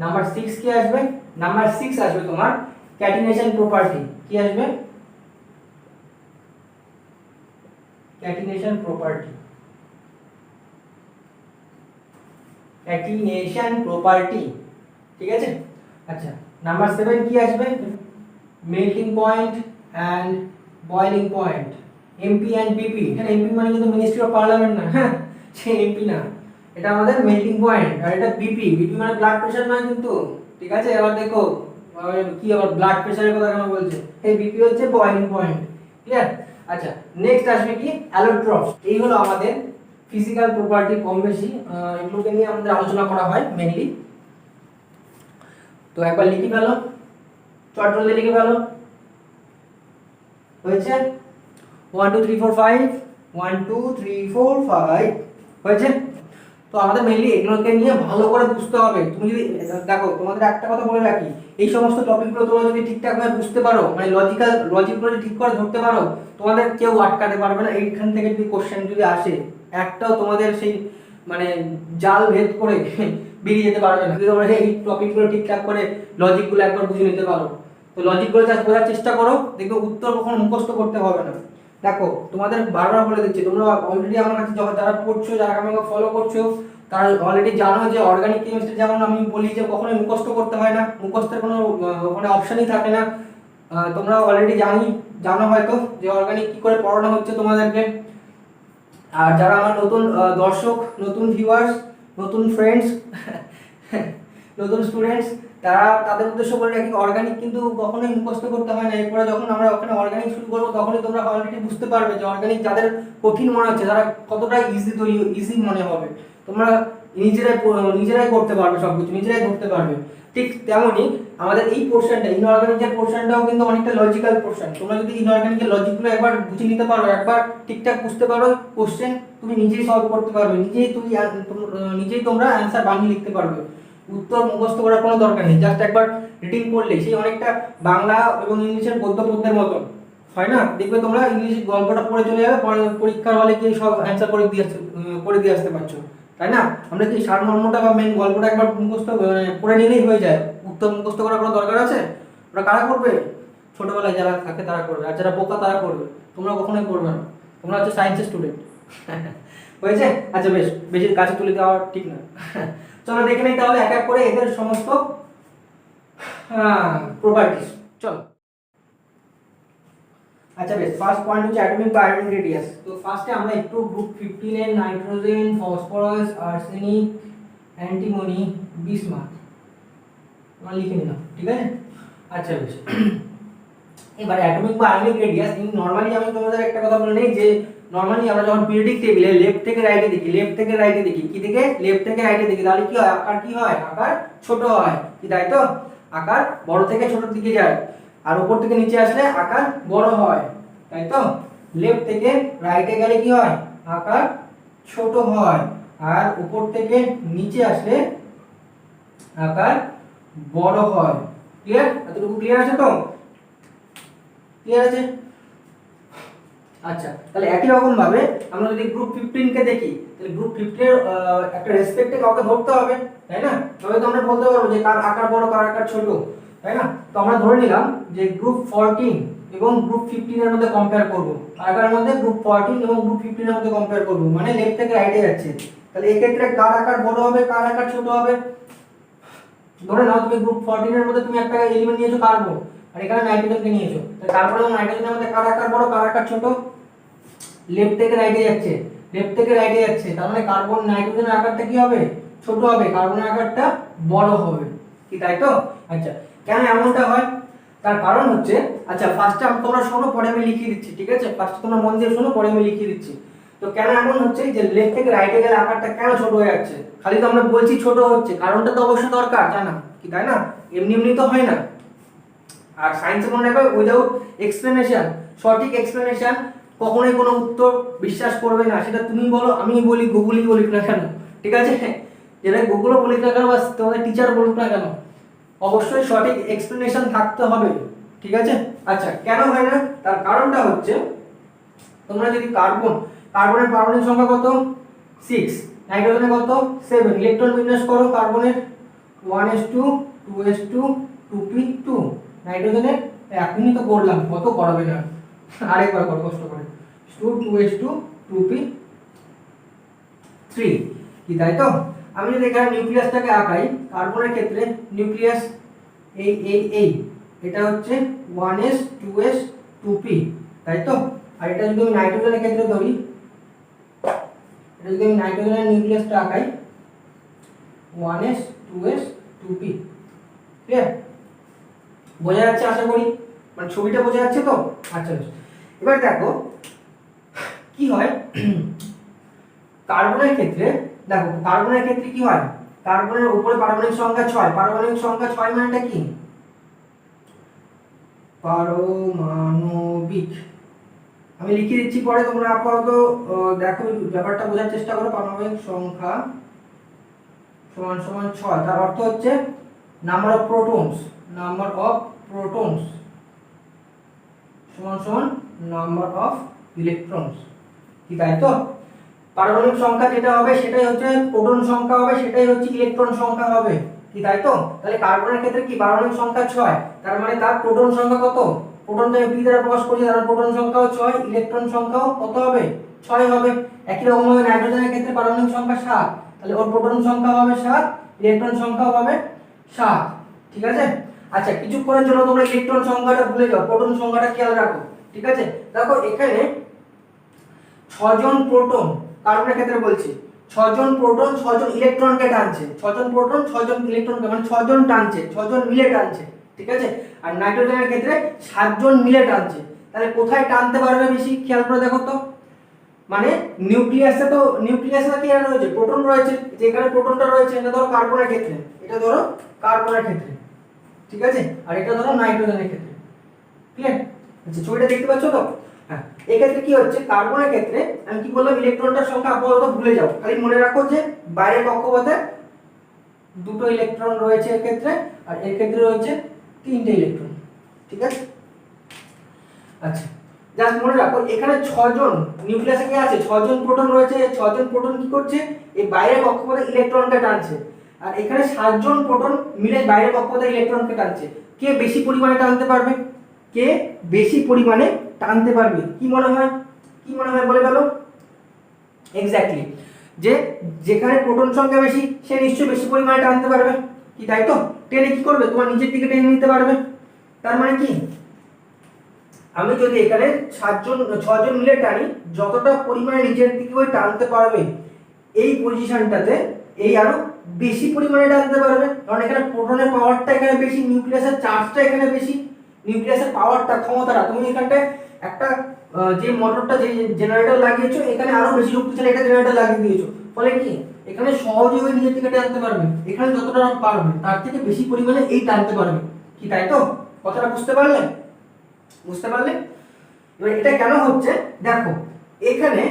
নাম্বার 6 কি আসবে? নাম্বার 6 আসবে তোমার ক্যাটিনেশন প্রপার্টি। কি আসবে? Catenation property, catenation property. ঠিক আছে, আচ্ছা নাম্বার 7 কি আসবে? Melting point and boiling point, MP and PP. এখানে এমপি মানে কিন্তু মিনিস্ট্রি অফ পার্লামেন্ট না, হ্যাঁ সে এমপি না, এটা আমাদের মেল্টিং পয়েন্ট। আর এটা বিপি, বিপি মানে ব্লাড প্রেশার নয় কিন্তু। ঠিক আছে, এবার দেখো কি আবার ব্লাড প্রেশারের কথা কেন বলছে? এই বিপি হচ্ছে বয়লিং পয়েন্ট। ক্লিয়ার? আচ্ছা নেক্সট আসবে কি? অ্যালোট্রপস। এই হলো আমাদের ফিজিক্যাল প্রপার্টি, কম বেশি এগুলোকে নিয়ে আমাদের আলোচনা করা হয় মেইনলি। তো একবার লিখে ফেলো, চটজলদি লিখে ফেলো। হয়েছে? 1 2 3 4 5, 1 2 3 4 5 হয়েছে। তো আমাদের মেইনলি এগুলোকে নিয়ে ভালো করে বুঝতে হবে। তুমি যদি দেখো, তোমাদের একটা কথা বলে রাখি, এই সমস্ত টপিকগুলো তোমরা যদি ঠিকঠাক ভাবে বুঝতে পারো, মানে লজিকগুলো যদি ঠিক করে ধরতে পারো, তোমাদের কেউ আটকাতে পারবে না। এইখান থেকে যদি কোশ্চেন যদি আসে, একটাও তোমাদের সেই মানে জাল ভেদ করে বেরিয়ে যেতে পারবে না, যদি তোমরা এই টপিকগুলো ঠিকঠাক করে লজিকগুলো একবার বুঝে নিতে পারো। তো লজিকগুলো বোঝার চেষ্টা করো, দেখবে উত্তর কখনো মুখস্থ করতে হবে না। দেখো তোমাদের বারবার বলে দিচ্ছি, তোমরা অলরেডি আমার কাছে যারা পড়ছো, যারা আমাকে ফলো করছো, তারা অলরেডি জানো যে অর্গানিক কেমিস্ট্রি যেমন আমি বলি যে কখনোই মুখস্থ করতে হয় না, মুখস্থের কোনো মানে অপশনই থাকে না। তোমরা অলরেডি জানো হয়তো যে অর্গানিক কি করে পড়ানো হচ্ছে তোমাদেরকে। আর যারা আমার নতুন দর্শক, নতুন ভিউয়ার্স, নতুন ফ্রেন্ডস, নতুন স্টুডেন্টস, তাদের উদ্দেশ্য বলে রাখি, অর্গানিক কিন্তু কখনোই মুখস্থ করতে হয় না। এরপরে যখন আমরা ওখানে অর্গানিক শুরু করবো, তখনই তোমরা অলরেডি বুঝতে পারবে যে অর্গানিক যাদের কঠিন মনে হচ্ছে, তারা কতটা ইজি মনে হবে। তোমরা নিজেরাই করতে পারবে, সবকিছু নিজেরাই ধরতে পারবে। ঠিক তেমনই আমাদের এই পোর্শনটা, ইনঅর্গানিকের পোর্শনটাও কিন্তু অনেকটা লজিক্যাল পোর্শন। তোমরা যদি ইনঅর্গানিকের লজিকগুলো একবার বুঝে নিতে পারো, একবার ঠিকঠাক বুঝতে পারো, কোশ্চেন তুমি নিজেই সলভ করতে পারবে, নিজেই তোমরা অ্যান্সার বানিয়ে লিখতে পারবে। উত্তর মুখস্থ করার কোনো দরকার নেই, জাস্ট একবার রিডিং করলে সেই অনেকটা বাংলা এবং ইংলিশের গদ্য পদ্যের মতন হয় না? দেখবে তোমরা ইংলিশ গল্পটা পড়ে চলে যাবে, পরীক্ষার হলে গিয়ে সব অ্যান্সার করে দিয়ে আসতে পারছো, তাই না? আমরা কি সারমর্মটা বা মেন গল্পটা একবার মুখস্থ পড়ে নিলেই হয়ে যায়, উত্তর মুখস্থ করার কোনো দরকার আছে? ওরা কারা করবে? ছোটবেলায় যারা থাকে তারা করবে, আর যারা বোকা তারা করবে। তোমরা কখনোই করবে না, তোমরা হচ্ছে সায়েন্সের স্টুডেন্ট। হয়েছে? আচ্ছা বেশ, বেশি কাছে তুলে দেওয়া ঠিক না। চলো দেখে নেই তাহলে এক এক করে এদের সমস্ত প্রপার্টিজ। চলো আচ্ছা বেশ, ফার্স্ট পয়েন্ট হচ্ছে অ্যাটমিক বা আয়রন রেডিয়াস। তো ফার্স্টে আমরা একটু গ্রুপ 15 এর nitrogen, phosphorus, arsenic, antimony, bismuth আমরা লিখে নিলাম। ঠিক আছে, আচ্ছা বেশ। এবার অ্যাটমিক বা আয়নিক রেডিয়াস, নরমালি আমি তোমাদের একটা কথা বলে নেই যে নরমালি আমরা যখন পিরিয়ডিক টেবিলে লেফট থেকে রাইটে দেখি, কি থেকে লেফট থেকে রাইটে দেখি, তাহলে কি হয়? আকার কি হয়? আকার ছোট হয়, কি তাই তো? আকার বড় থেকে ছোট দিকে যায়, আর উপর থেকে নিচে আসলে আকার বড় হয়, তাই তো? লেফট থেকে রাইটে গেলে কি হয়? আকার ছোট হয়, আর উপর থেকে নিচে আসলে আকার বড় হয়। ক্লিয়ার? এতটুকু ক্লিয়ার আছে তো? ক্লিয়ার আছে? আচ্ছা, তাহলে একই রকম ভাবে আমরা যদি গ্রুপ 15 কে দেখি, তাহলে গ্রুপ 15 এর একটা রেসপেক্টে কাউকে ধরতে হবে, তাই না? তবে তো আমরা বলতে পারবো যে কার আকার বড়, কার আকার ছোট, তাই না? তো আমরা ধরে নিলাম যে গ্রুপ 14 এবং গ্রুপ 15 এর মধ্যে কম্পেয়ার করব। আকারের মধ্যে গ্রুপ 14 এবং গ্রুপ 15 এর মধ্যে কম্পেয়ার করব, মানে লেফট থেকে রাইটে যাচ্ছে। তাহলে এই ক্ষেত্রে কার আকার বড় হবে, কার আকার ছোট হবে? ধরে নাও তুমি গ্রুপ 14 এর মধ্যে তুমি একটা এলিমেন্ট নিয়েছো কার্বন, আর এখানে নাইট্রোজেনকে নিয়েছো। তাহলে কার্বন এবং নাইট্রোজেনের মধ্যে কার আকার বড়, কার আকার ছোট? লেফট থেকে রাইটে যাচ্ছে, তার মানে কার্বন নাইট্রোজেনের আকারটা কি হবে? ছোট হবে, কার্বনের আকারটা বড় হবে। কি তাই তো? আচ্ছা, কেন এমনটা হয় তার কারণ হচ্ছে, আচ্ছা ফার্স্টে তোমরা শোনো পরে আমি লিখিয়ে দিচ্ছি, ঠিক আছে? ফার্স্ট তোমরা মন দিয়ে শোনো পরে আমি লিখিয়ে দিচ্ছি। তো কেন এমন হচ্ছে যে লেফট থেকে রাইটে গেলে আকারটা কেন ছোট হয়ে যাচ্ছে? খালি তো আমরা বলছি ছোট হচ্ছে, কারণটা তো অবশ্যই দরকার, তাই না? কি তাই না? এমনি এমনি তো হয় না। আর সায়েন্সে মনে রাখবে উইদাউট এক্সপ্লেনেশন, সঠিক এক্সপ্লেনেশন কখনোই কোনো উত্তর বিশ্বাস করবে না, সেটা তুমি বলো, আমি বলি, গুগলই বলি না কেন, ঠিক আছে? যেটা গুগলও বলি না কেন বা তোমাদের টিচার বলুক না কেন, অবশ্যই সঠিক এক্সপ্লেনেশন থাকতে হবে, ঠিক আছে? আচ্ছা, কেন হয় না তার কারণটা হচ্ছে, তোমরা যদি কার্বনের পারমাণবিক সংখ্যা কত? 6, নাইট্রোজেনের কত? 7, ইলেকট্রন বিন্যাস করো কার্বনের 1s2 2s2 2p2, নাইট্রোজেনের এখনই তো করলাম, কত করাবে না, আরেকবার করো কষ্ট করে, 2s2 2p3, কি তাই তো? আমি যদি এখানে নিউক্লিয়াসটাকে আঁকাই, কার্বনের ক্ষেত্রে নিউক্লিয়াস এই এটা হচ্ছে 1s 2s 2p, তাই তো? আর এটা যদি আমি নাইট্রোজেনের ক্ষেত্রে ধরি, এটা যদি আমি নাইট্রোজেনের নিউক্লিয়াসটা আঁকাই 1s 2s 2p, ক্লিয়ার? বোঝা যাচ্ছে আশা করি, মানে ছবিটা বোঝা যাচ্ছে তো? আচ্ছা, এবার দেখো কি হয় কার্বনের ক্ষেত্রে। দেখো কার্বনের ক্ষেত্রে কি হয়, কার্বনের উপরে পারমাণবিক সংখ্যা 6, পারমাণবিক সংখ্যা 6 মানেটা কি? পারমাণবিক, আমি লিখে দিচ্ছি পরে, তোমরা আপাতত দেখো ব্যাপারটা বোঝার চেষ্টা করো। পারমাণবিক সংখ্যা সমান সমান 6, তার অর্থ হচ্ছে number of protons, number of protons সমান সমান নাম্বার অফ ইলেকট্রনস, ঠিক তাই তো? পারমাণবিক সংখ্যা যেটা হবে সেটাই হচ্ছে প্রোটন সংখ্যা হবে, সেটাই হচ্ছে ইলেকট্রন সংখ্যা হবে, কি তাই তো? তাহলে কার্বনের ক্ষেত্রে কি পারমাণবিক সংখ্যা 6, তার মানে তার প্রোটন সংখ্যা কত? প্রোটনকে p দ্বারা প্রকাশ করছি, তার প্রোটন সংখ্যাও 6, ইলেকট্রন সংখ্যাও কত হবে? 6 হবে। একই রকম ভাবে নাইট্রোজেনের ক্ষেত্রে পারমাণবিক সংখ্যা 7, তাহলে ওর প্রোটন সংখ্যা হবে 7, ইলেকট্রন সংখ্যাও হবে 7, ঠিক আছে? আচ্ছা, কিছুক্ষণের জন্য তোমরা ইলেকট্রন সংখ্যাটা ভুলে যাও, প্রোটন সংখ্যাটা খেয়াল রাখো, ঠিক আছে? দেখো এখানে 6 জন প্রোটন, কার্বনের ক্ষেত্রে বলছি, 6 জন প্রোটন 6 জন ইলেকট্রনকে টানছে, 6 জন প্রোটন 6 জন ইলেকট্রনকে, মানে 6 জন টানছে, 6 জন মিলে টানছে, ঠিক আছে? আর নাইট্রোজেনের ক্ষেত্রে 7 জন মিলে টানছে। তাহলে কোথায় টানতে পারবে বেশি, খেয়াল করে দেখো তো। মানে নিউক্লিয়াসে কি রয়েছে? প্রোটন রয়েছে, যেখানে প্রোটনটা রয়েছে, এটা ধরো কার্বনের ক্ষেত্রে, এটা ধরো কার্বনের ক্ষেত্রে, ঠিক আছে? আর এটা ধরো নাইট্রোজেনের ক্ষেত্রে, ক্লিয়ার? আচ্ছা, ছবিটা দেখতে পাচ্ছ তো? হ্যাঁ, এই ক্ষেত্রে কি হচ্ছে, কার্বনের ক্ষেত্রে আমি কি বললাম, ইলেকট্রনটার সংখ্যা আপাতত ভুলে যাও, খালি মনে রাখো যে বাইরের কক্ষপথে দুটো ইলেকট্রন রয়েছে এর ক্ষেত্রে, আর এর ক্ষেত্রে রয়েছে 3টে ইলেকট্রন, ঠিক আছে? আচ্ছা, জাস্ট মনে রাখো এখানে 6 জন নিউক্লিয়াসে কি আছে, 6 জন প্রোটন রয়েছে, 6 জন প্রোটন কি করছে, এই বাইরের কক্ষপথে ইলেকট্রনকে টানছে, আর এখানে 7 জন প্রোটন মিলে বাইরের কক্ষপথে ইলেকট্রনকে টানছে। কে বেশি পরিমাণে টানতে পারবে? কে বেশি পরিমাণে টানতে পারবে? কি মনে হয়, কি মনে হয় বলে গেল? এক্স্যাক্টলি, যে যেখানে প্রোটন সংখ্যা বেশি সে নিশ্চয়ই বেশি পরিমাণে টানতে পারবে, কি তাই তো? টেনে কি করবে, তোমার নিচের দিকে টেনে নিতে পারবে। তার মানে কি, আমি যদি এখানে 6 জন মিলে টানি, যতটা পরিমাণে নিচের দিকে ওই টানতে পারবে এই পজিশনটাতে, এই আরো বেশি পরিমাণে টানতে পারবে, কারণ এখানে প্রোটনের পাওয়ারটা এখানে বেশি, নিউক্লিয়াসের চার্জটা এখানে বেশি, নিউক্লিয়াসের পাওয়ারটা, ক্ষমতাটা, তুমি এখানটায় একটা যে মোটরটা, যে জেনারেটর লাগিয়েছো, এখানে আরো বেশি শক্তিশালী একটা জেনারেটর লাগিয়ে দিয়েছো, ফলে কি এখানে সহজেই ওই নিজের থেকে টানতে পারবে, এখানে যতটা পারবে তার থেকে বেশি পরিমাণে এই টানতে পারবে, কি তাই তো? কথাটা বুঝতে পারলে? বুঝতে পারলে? এবার এটা কেন হচ্ছে দেখো, এখানে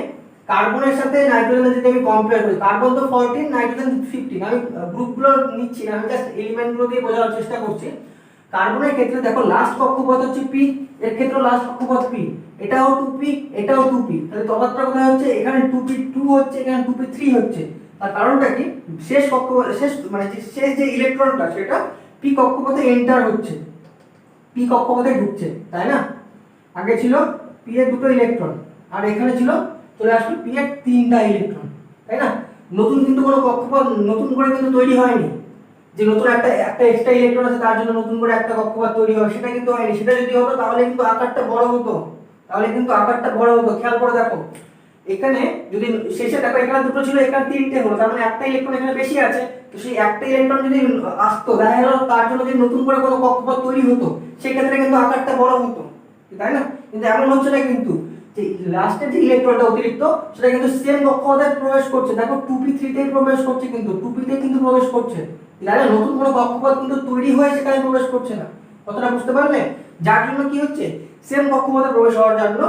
কার্বনের সাথে নাইট্রোজেনের যদি আমি কম্পেয়ার করি, কার্বন তো 14, নাইট্রোজেন 15, আমি গ্রুপগুলো নিচ্ছি না, আমি জাস্ট এলিমেন্টগুলো দিয়ে বোঝানোর চেষ্টা করছি। কার্বনের ক্ষেত্রে দেখো লাস্ট কক্ষপথ হচ্ছে p, এর ক্ষেত্রে লাস্ট কক্ষপথ p, এটাও 2p, এটাও 2p, তাহলে তফাৎটা কোথায় হচ্ছে, এখানে 2p2 হচ্ছে, এখানে 2p3 হচ্ছে। তার কারণটা কি, শেষ কক্ষপথ, শেষ মানে শেষ যে ইলেকট্রনটা সেটা p কক্ষপথে এন্টার হচ্ছে, p কক্ষপথে ঢুকছে, তাই না? আগে ছিল p এর দুটো ইলেকট্রন, আর এখানে ছিল, চলে আসলো p এর 3টা ইলেকট্রন, তাই না? নতুন কিন্তু কোনো কক্ষপথ নতুন করে কিন্তু তৈরি হয়নি, যে নতুন একটা এক্সট্রা ইলেকট্রন আছে তার জন্য নতুন করে একটা কক্ষপথ তৈরি হবে, সেটা কিন্তু হয়নি। সেটা যদি হতো তাহলে কিন্তু আকারটা বড় হতো, খেয়াল করে দেখো, এখানে যদি শেষে দেখো এখানে দুটো ছিল, এখানে 3টে হলো, তার মানে একটা ইলেকট্রন এখানে বেশি আছে, তো সেই একটা ইলেকট্রন যদি আসতো, দেখা গেল তার জন্য যদি নতুন করে কোনো কক্ষপথ তৈরি হতো, সেক্ষেত্রে কিন্তু আকারটা বড় হতো, তাই না? কিন্তু এমন হচ্ছে না, কিন্তু যে লাস্টের যে ইলেকট্রনটা অতিরিক্ত সেটা কিন্তু সেম কক্ষপথে প্রবেশ করছে। দেখো 2p3 তেই প্রবেশ করছে, কিন্তু 2p তে কিন্তু প্রবেশ করছে, তাই না? নতুন কোনো কক্ষপথ কিন্তু তৈরি হয়ে সেখানে প্রবেশ করছে না। কথাটা বুঝতে পারলে? যার জন্য কি হচ্ছে, সেম কক্ষপথে প্রবেশ হওয়ার জন্য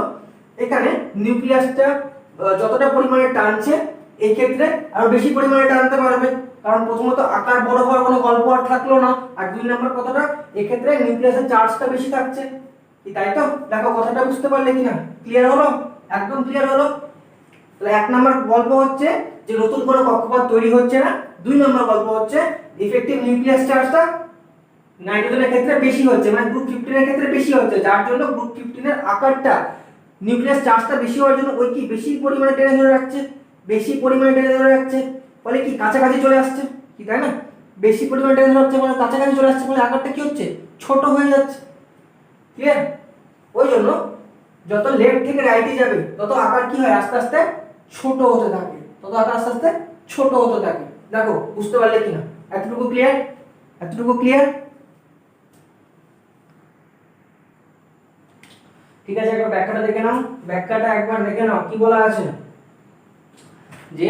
এখানে নিউক্লিয়াসটা যতটা পরিমাণে টানছে, এই ক্ষেত্রে আরো বেশি পরিমাণে টানতে পারবে, কারণ প্রথমত আকার বড় হওয়ার কোনো গল্প আর থাকলো না, আর দুই নম্বর কথাটা এক্ষেত্রে নিউক্লিয়াসের চার্জটা বেশি থাকছে, তাই তো? দেখো কথাটা বুঝতে পারলে কিনা? ক্লিয়ার হলো? একদম ক্লিয়ার হলো? তাহলে এক নম্বর গল্প হচ্ছে যে নতুন কোনো কক্ষপথ তৈরি হচ্ছে না, দুই নম্বর গল্প হচ্ছে ইফেক্টিভ নিউক্লিয়াস চার্জটা নাইট্রোজেনের ক্ষেত্রে বেশি হচ্ছে, মানে গ্রুপ 15 এর ক্ষেত্রে বেশি হচ্ছে, যার জন্য গ্রুপ 15 এর আকারটা নিউক্লিয়াস চার্জটা বেশি হওয়ার জন্য ওই কি বেশি পরিমাণে টেনে ধরে রাখছে, বেশি পরিমাণে টেনে ধরে রাখছে, ফলে কি কাছাকাছি চলে আসছে, কি তাই না? বেশি পরিমাণে টেনে ধরে রাখছে মানে কাছাকাছি চলে আসছে, ফলে আকারটা কি হচ্ছে, ছোট হয়ে যাচ্ছে। ক্লিয়ার? ওই জন্য যত লেফট থেকে রাইটে যাবে তত আকার কি হয়, আস্তে আস্তে ছোট হতে থাকে, তত আকার আস্তে আস্তে ছোট হতে থাকে। দেখো বুঝতে পারলে কিনা? এতটুকু ক্লিয়ার? এতটুকু ক্লিয়ার? ঠিক আছে, একবার ব্যাখ্যাটা দেখে নাও, ব্যাখ্যাটা একবার দেখে নাও কি বলা আছে, যে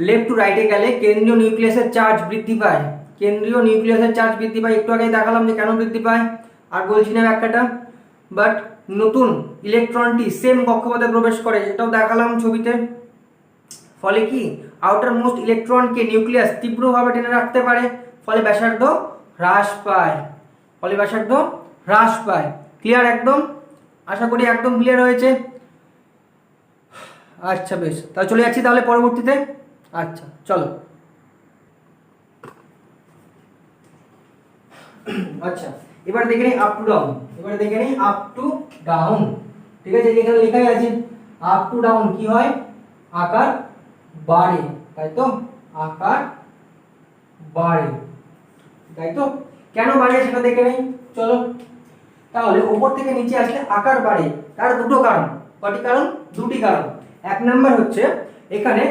লেফট টু রাইটে গেলে কেন্দ্রীয় নিউক্লিয়াসের চার্জ বৃদ্ধি পায়, কেন্দ্রীয় নিউক্লিয়াসের চার্জ বৃদ্ধি পায়, একটু আগেই দেখালাম যে কেন বৃদ্ধি পায়, আর বলছি না ব্যাখ্যাটা। বাট নতুন ইলেকট্রনটি সেম কক্ষপথে প্রবেশ করে, এটাও দেখালাম ছবিতে, ফলে কি আউটার মোস্ট ইলেকট্রনকে নিউক্লিয়াস তীব্রভাবে টেনে রাখতে পারে, ফলে ব্যাসার্ধ হ্রাস পায়, ফলে ব্যাসার্ধ হ্রাস পায়। ক্লিয়ার একদম? আশা করি একদম ক্লিয়ার হয়েছে। আচ্ছা বেশ, তাহলে চলে যাচ্ছি তাহলে পরবর্তীতে। আচ্ছা চলো। আচ্ছা এবার দেখে নিই আপ টু ডাউন, এবারে দেখে নিই আপ টু ডাউন। ঠিক আছে, এখানে লেখাই আছে আপ টু ডাউন কি হয়, আকার বাড়ে, তাই তো? আকার বাড়ে, তাই তো? কেন বাড়ে সেটা দেখে নেই, চলো। তাহলে উপর থেকে নিচে আসলে আকার বাড়ে, তার দুটো কারণ। কটি কারণ? দুটি কারণ। এক নাম্বার হচ্ছে এখানে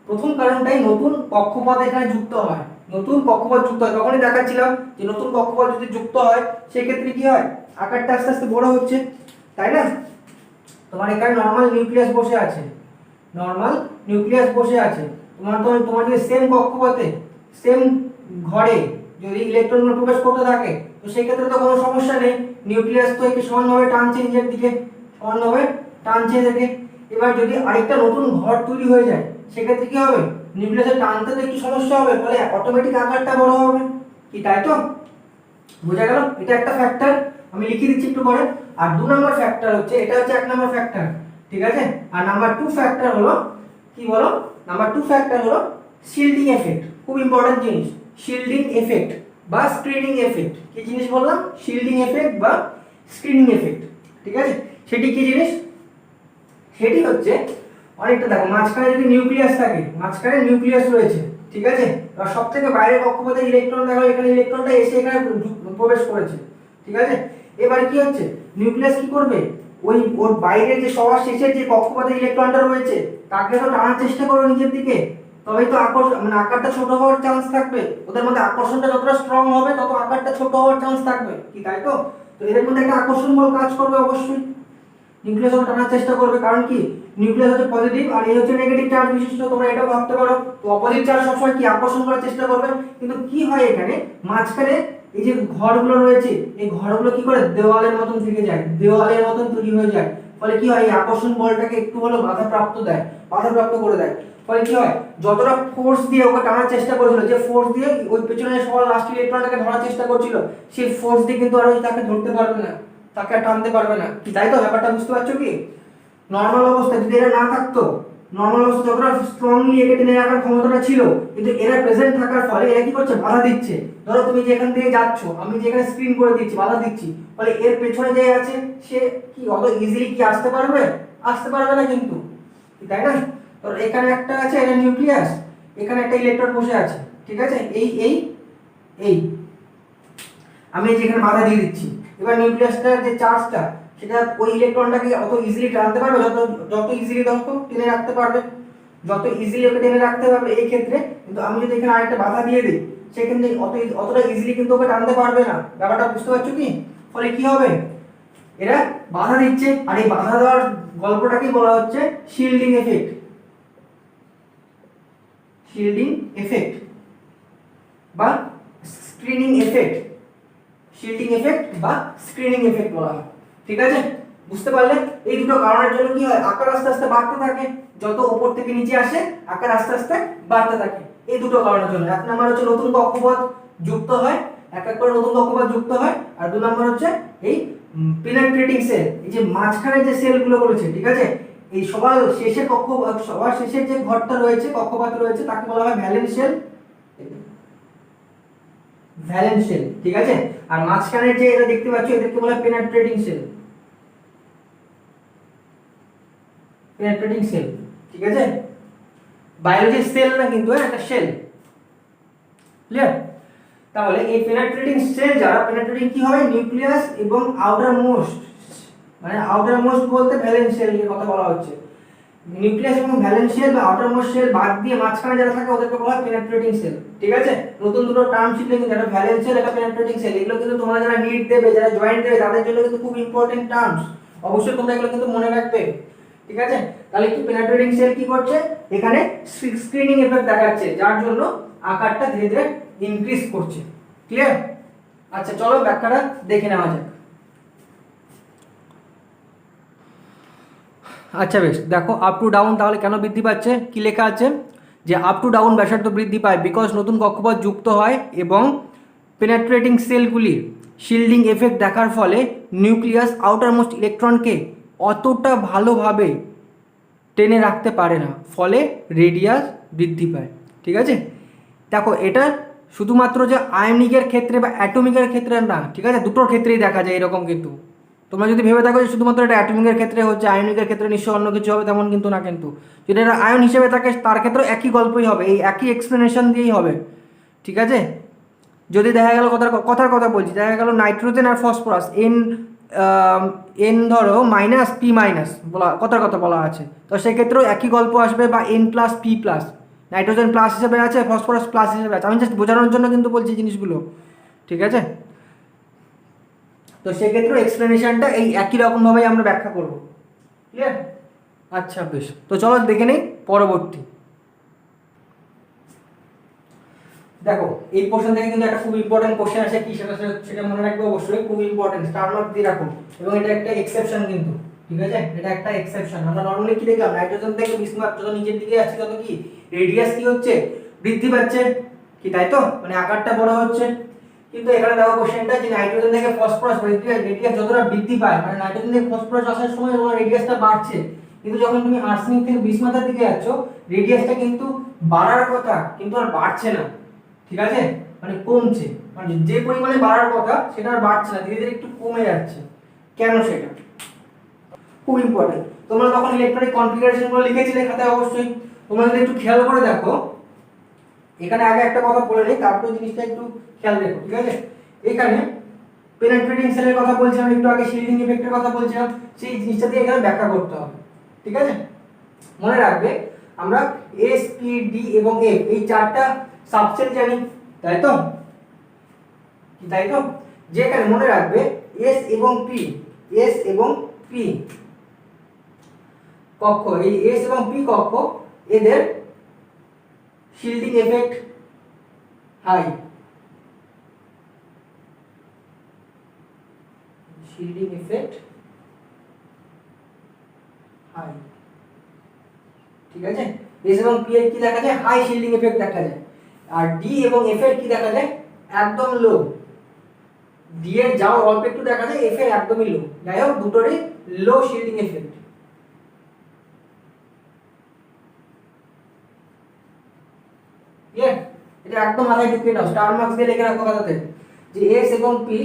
প্রথম কারণটাই নতুন কক্ষপথ এখানে যুক্ত হয়, নতুন কক্ষপথ যুক্ত হয়, তখনই দেখাচ্ছিলাম যে নতুন কক্ষপথ যদি যুক্ত হয় সেক্ষেত্রে কি হয়, আকারটা আস্তে আস্তে বড় হচ্ছে, তাই না? তোমার এখানে নর্মাল নিউক্লিয়াস বসে আছে, নর্মাল নিউক্লিয়াস বসে আছে, তোমার যদি সেম কক্ষপথে সেম ঘরে যদি ইলেকট্রনগুলো প্রবেশ করতে থাকে, তো সেই ক্ষেত্রে তো কোনো সমস্যা নেই, নিউক্লিয়াস তো একে সমানভাবে টানছে নিজের দিকে, সমানভাবে টানছে এদেরকে। এবার যদি আরেকটা নতুন ঘর তৈরি হয়ে যায় সেক্ষেত্রে কি হবে, নিউক্লিয়াসের টানতে তো একটু সমস্যা হবে, ফলে অটোমেটিক আকারটা বড় হবে, কি তাই তো? বোঝা গেল? এটা একটা ফ্যাক্টর, আমি লিখে দিচ্ছি একটু পরে। আর দু নম্বর ফ্যাক্টর হচ্ছে, এটা হচ্ছে এক নম্বর ফ্যাক্টর, ঠিক আছে? আর নাম্বার 2 ফ্যাক্টর হলো কি বলো, নাম্বার 2 ফ্যাক্টর হলো শিল্ডিং এফেক্ট, খুব ইম্পর্টেন্ট জিনিস, শিল্ডিং এফেক্ট বা স্ক্রিনিং এফেক্ট। কি জিনিস বললাম? শিল্ডিং এফেক্ট বা স্ক্রিনিং এফেক্ট, ঠিক আছে? সেটি কি জিনিস? সেটি হচ্ছে অনেকটা, দেখো মাঝখানে যদি নিউক্লিয়াস থাকে, মাঝখানে নিউক্লিয়াস রয়েছে, ঠিক আছে? আর সবথেকে বাইরের কক্ষপথে ইলেকট্রন, দেখো এখানে ইলেকট্রনটা এসে এখানে প্রবেশ করেছে, ঠিক আছে? এবার কি হচ্ছে, নিউক্লিয়াস কি করবে, ওই ওর বাইরে যে সবার শেষের যে কক্ষপথে ইলেকট্রনটা রয়েছে তাকে তো টানার চেষ্টা করবে নিজের দিকে, তবেই তো আকর্ষণ, মানে আকারটা ছোট হওয়ার চান্স থাকবে, ওদের মধ্যে আকর্ষণটা যতটা স্ট্রং হবে তত আকারটা ছোট হওয়ার চান্স থাকবে, কি তাই তো? তো এদের মধ্যে একটা আকর্ষণ বল কাজ করবে অবশ্যই, নিউক্লিয়াসকে টানার চেষ্টা করবে, কারণ কি নিউক্লিয়াস হচ্ছে পজিটিভ আর এই হচ্ছে নেগেটিভ চার্জ বিশিষ্ট, তোমরা এটাও ভাবতে পারো। তো অপোজিট চার্জ সবসময় কি আকর্ষণ করার চেষ্টা করবে, কিন্তু কি হয় এখানে মাঝখানে এই যে ঘরগুলো রয়েছে, এই ঘরগুলো কি করে দেওয়ালের মতন থেকে যায়, দেওয়ালের মতন তৈরি হয়ে যায়, ফলে কি হয় এই আকর্ষণ বলটাকে একটু হলো বাধাপ্রাপ্ত দেয়, বাধাপ্রাপ্ত করে দেয়, ফলে কি হয় যতটা ফোর্স দিয়ে ওকে টানার চেষ্টা করেছিল, যে ফোর্স দিয়ে ওই পেছনে সবার লাস্ট ইলেকট্রনটাকে ধরার চেষ্টা করছিল, সেই ফোর্স দিয়ে কিন্তু আর ওই তাকে ধরতে পারবে না, তাকে আর টানতে পারবে না, কি তাই তো? ব্যাপারটা বুঝতে পারছো কি? নর্মাল অবস্থায় যদি এরা না থাকতো, নর্মাল অবস্থায় যতটা স্ট্রংলি একে টেনে রাখার ক্ষমতাটা ছিল, কিন্তু এরা প্রেজেন্ট থাকার ফলে এরা কি করছে, বাধা দিচ্ছে। ধরো তুমি যে এখান থেকে যাচ্ছ, আমি যেখানে স্ক্রিন করে দিচ্ছি, বাধা দিচ্ছি, ফলে এর পেছনে যে আছে সে কি অত ইজিলি কি আসতে পারবে? আসতে পারবে না কিন্তু, তাই না? তো এখানে একটা আছে, এটা নিউক্লিয়াস, এখানে একটা ইলেকট্রন বসে আছে, ঠিক আছে? এই এই এই আমি যেখানে বাধা দিয়ে দিচ্ছি, এবার নিউক্লিয়াসটার যে চার্জটা সেটা ওই ইলেকট্রনটাকে অত ইজিলি টানতে পারবে, যত ইজিলি তত টেনে রাখতে পারবে, যত ইজিলি ওকে টেনে রাখতে পারবে এই ক্ষেত্রে। কিন্তু আমি যদি এখানে আরেকটা বাধা দিয়ে দিই, সে কিন্তু অতটা ইজিলি কিন্তু ওকে টানতে পারবে না। ব্যাপারটা বুঝতে পারছো কি? ফলে কি হবে, এরা বাধা দিচ্ছে, আর এই বাধা দেওয়ার গল্পটাকেই বলা হচ্ছে শিল্ডিং এফেক্ট। শিল্ডিং এফেক্ট বা স্ক্রিনিং এফেক্ট, শিল্ডিং এফেক্ট বা স্ক্রিনিং এফেক্ট বলা হয়। ঠিক আছে, বুঝতে পারলে? এই দুটো কারণের জন্য কি হয়, আকার আস্তে আস্তে বাড়তে থাকে, যত উপর থেকে নিচে আসে আকার আস্তে আস্তে বাড়তে থাকে, এই দুটো কারণের জন্য। এক নম্বর হচ্ছে নতুন কক্ষপথ যুক্ত হয়, এক এক করে নতুন কক্ষপথ যুক্ত হয়, আর দু নম্বর হচ্ছে এই পেনেট্রেটিং সেল, এই যে মাঝখানে যে সেলগুলো বলেছে, ঠিক আছে, এই সবার শেষের সবার শেষের যে ঘরটা রয়েছে, কক্ষপথ রয়েছে, তাকে বলা হয় ভ্যালেন্স সেল, ভ্যালেন্স সেল। ঠিক আছে, আর মাঝখানে যে এটা দেখতে পাচ্ছ এদেরকে বলা হয় পেনেট্রেটিং সেল, পেনেট্রেটিং সেল। ঠিক আছে, বায়োলজি সেল না কিন্তু একটা সেল, ক্লিয়ার? তাহলে এই পেনেট্রেটিং সেল যারা, পেনেট্রেটিং কি হবে, নিউক্লিয়াস এবং আউটার মোস্ট, মানে আউটার মোস্ট বলতে ভ্যালেন্স সেল এর কথা বলা হচ্ছে। নিউক্লিয়াস এবং ভ্যালেন্স সেল বা আউটার মোস্ট সেল বাদ দিয়ে মাঝখানে যারা থাকে ওদেরকে বলা হয় পেনেট্রেটিং সেল। ঠিক আছে, নতুন দুটো টার্ম শিখলে কিন্তু, একটা ভ্যালেন্স সেল, একটা পেনেট্রেটিং সেল, এগুলো কিন্তু তোমরা যারা নিট দেবে, যারা জয়েন্ট দেবে, তাদের জন্য কিন্তু খুব ইম্পর্টেন্ট টার্মস, অবশ্যই তোমরা এগুলো কিন্তু মনে রাখবে। ঠিক আছে, তাহলে কি পেনেট্রেটিং সেল কি করছে, এখানে স্ক্রিনিং এফেক্ট দেখাচ্ছে, যার জন্য আকারটা ধীরে ধীরে ইনক্রিজ করছে। ক্লিয়ার? আচ্ছা চলো ব্যাখ্যাটা দেখে নেওয়া যাক। আচ্ছা বেশ, দেখো আপ টু ডাউন তাহলে কেন বৃদ্ধি পাচ্ছে, কি লেখা আছে, যে আপ টু ডাউন ব্যাসার্ধ বৃদ্ধি পায় বিকজ নতুন কক্ষপথ যুক্ত হয় এবং পেনেট্রেটিং সেলগুলির শিল্ডিং এফেক্ট দেখার ফলে নিউক্লিয়াস আউটারমোস্ট ইলেকট্রনকে অতটা ভালোভাবে টেনে রাখতে পারে না, ফলে রেডিয়াস বৃদ্ধি পায়। ঠিক আছে, দেখো এটা শুধুমাত্র যে আয়নিকের ক্ষেত্রে বা অ্যাটমিকের ক্ষেত্রে না, ঠিক আছে, দুটোর ক্ষেত্রেই দেখা যায় এরকম। কিন্তু তোমরা যদি ভেবে থাকো যে শুধুমাত্র এটা অ্যাটমিকের ক্ষেত্রে হচ্ছে, আয়নিকের ক্ষেত্রে নিশ্চয় অন্য কিছু হবে, তেমন কিন্তু না। কিন্তু যদি এটা আয়ন হিসেবে থাকে তার ক্ষেত্রেও একই গল্পই হবে, এই একই এক্সপ্লেনেশন দিয়েই হবে। ঠিক আছে, যদি দেখা গেল কথার কথা বলছি, দেখা গেল নাইট্রোজেন আর ফসফরাস এন ধরো মাইনাস পি মাইনাস কথার কথা বলা আছে, তো সেক্ষেত্রেও একই গল্প আসবে, বা N plus P plus, nitrogen plus হিসেবে আছে, ফসফরাস প্লাস হিসেবে আছে। আমি জাস্ট বোঝানোর জন্য কিন্তু বলছি জিনিসগুলো। ঠিক আছে, তো সেক্ষেত্রেও এক্সপ্লেনেশনটা এই একই রকমভাবেই আমরা ব্যাখ্যা করব। ক্লিয়ার? আচ্ছা বেশ, তো চলো দেখে নেই পরবর্তী। দেখো এই কোশ্চেন থেকে কিন্তু একটা খুব ইম্পর্টেন্ট কোশ্চেন আছে, কি সেটা মনে রাখবে অবশ্যই, খুব ইম্পর্টেন্ট, স্টার মার্ক দিয়ে রাখো। এবং এটা একটা এক্সেপশন কিন্তু, ঠিক আছে, এটা একটা এক্সেপশন। আমরা নরমালি কি দেখলাম, নাইট্রোজেন থেকে বিস্মার্ক যত নিচের দিকে আসছে তত কি রেডিয়াস কি হচ্ছে, বৃদ্ধি পাচ্ছে, কি তাই তো, মানে আকারটা বড় হচ্ছে। কিন্তু এখানে দেখো কোশ্চেনটা, যে নাইট্রোজেন থেকে ফসফরাস রেডিয়াস যতটা বৃদ্ধি পায়, মানে নাইট্রোজেন থেকে ফসফরাস আসার সময় তোমার রেডিয়াসটা বাড়ছে, কিন্তু যখন তুমি আর্সেনিক থেকে বিস্মাথের দিকে যাচ্ছ, রেডিয়াসটা কিন্তু বাড়ার কথা কিন্তু আর বাড়ছে না। ঠিক আছে, মানে কমছে, মানে যে পরিমাণে বাড়ার কথা সেটা আর বাড়ছে না, ধীরে ধীরে একটু কমে যাচ্ছে। কেন সেটা খুব ইম্পর্টেন্ট। তোমরা তখন ইলেকট্রনিক কনফিগারেশন গুলো লিখেছিলে খাতায়, অবশ্যই তোমরা যদি একটু খেয়াল করে দেখো, এখানে আগে একটা কথা বলে নেই, তারপরে জিনিসটা একটু খেয়াল দেখো। ঠিক আছে, এখানে পেনেট্রেটিং সেলের কথা বলছিলাম একটু আগে, শিল্ডিং ইফেক্টের কথা বলছিলাম, সেই জিনিসটা দিয়ে এখানে ব্যাখ্যা করতে হবে। ঠিক আছে, মনে রাখবে আমরা এস পি ডি এবং এফ এই চারটা সাবসেট জানি, তাই তো, তাই তো, যেখানে মনে রাখবে এস এবং পি, এস এবং পি কক্ষ, এই এস এবং পি কক্ষ, এদের shielding effect high, shielding effect high. ঠিক আছে, এস এবং পি এর কি দেখা যায়, হাই শিল্ডিং এফেক্ট দেখা যায়। আর ডি এবং এফ এর কি দেখা যায়, একদম লো। ডি এর যাও অল্প একটু দেখা যায়, এফ এর একদমই লো। যাই হোক, দুটোরই লো শিল্ডিং এফেক্ট। ক্লিয়ার? এটা একদম মাথায় ঢুকিয়ে নাও, স্টার মার্কস দিয়ে লিখে রাখো খাতাতে, যে এস এবং পি,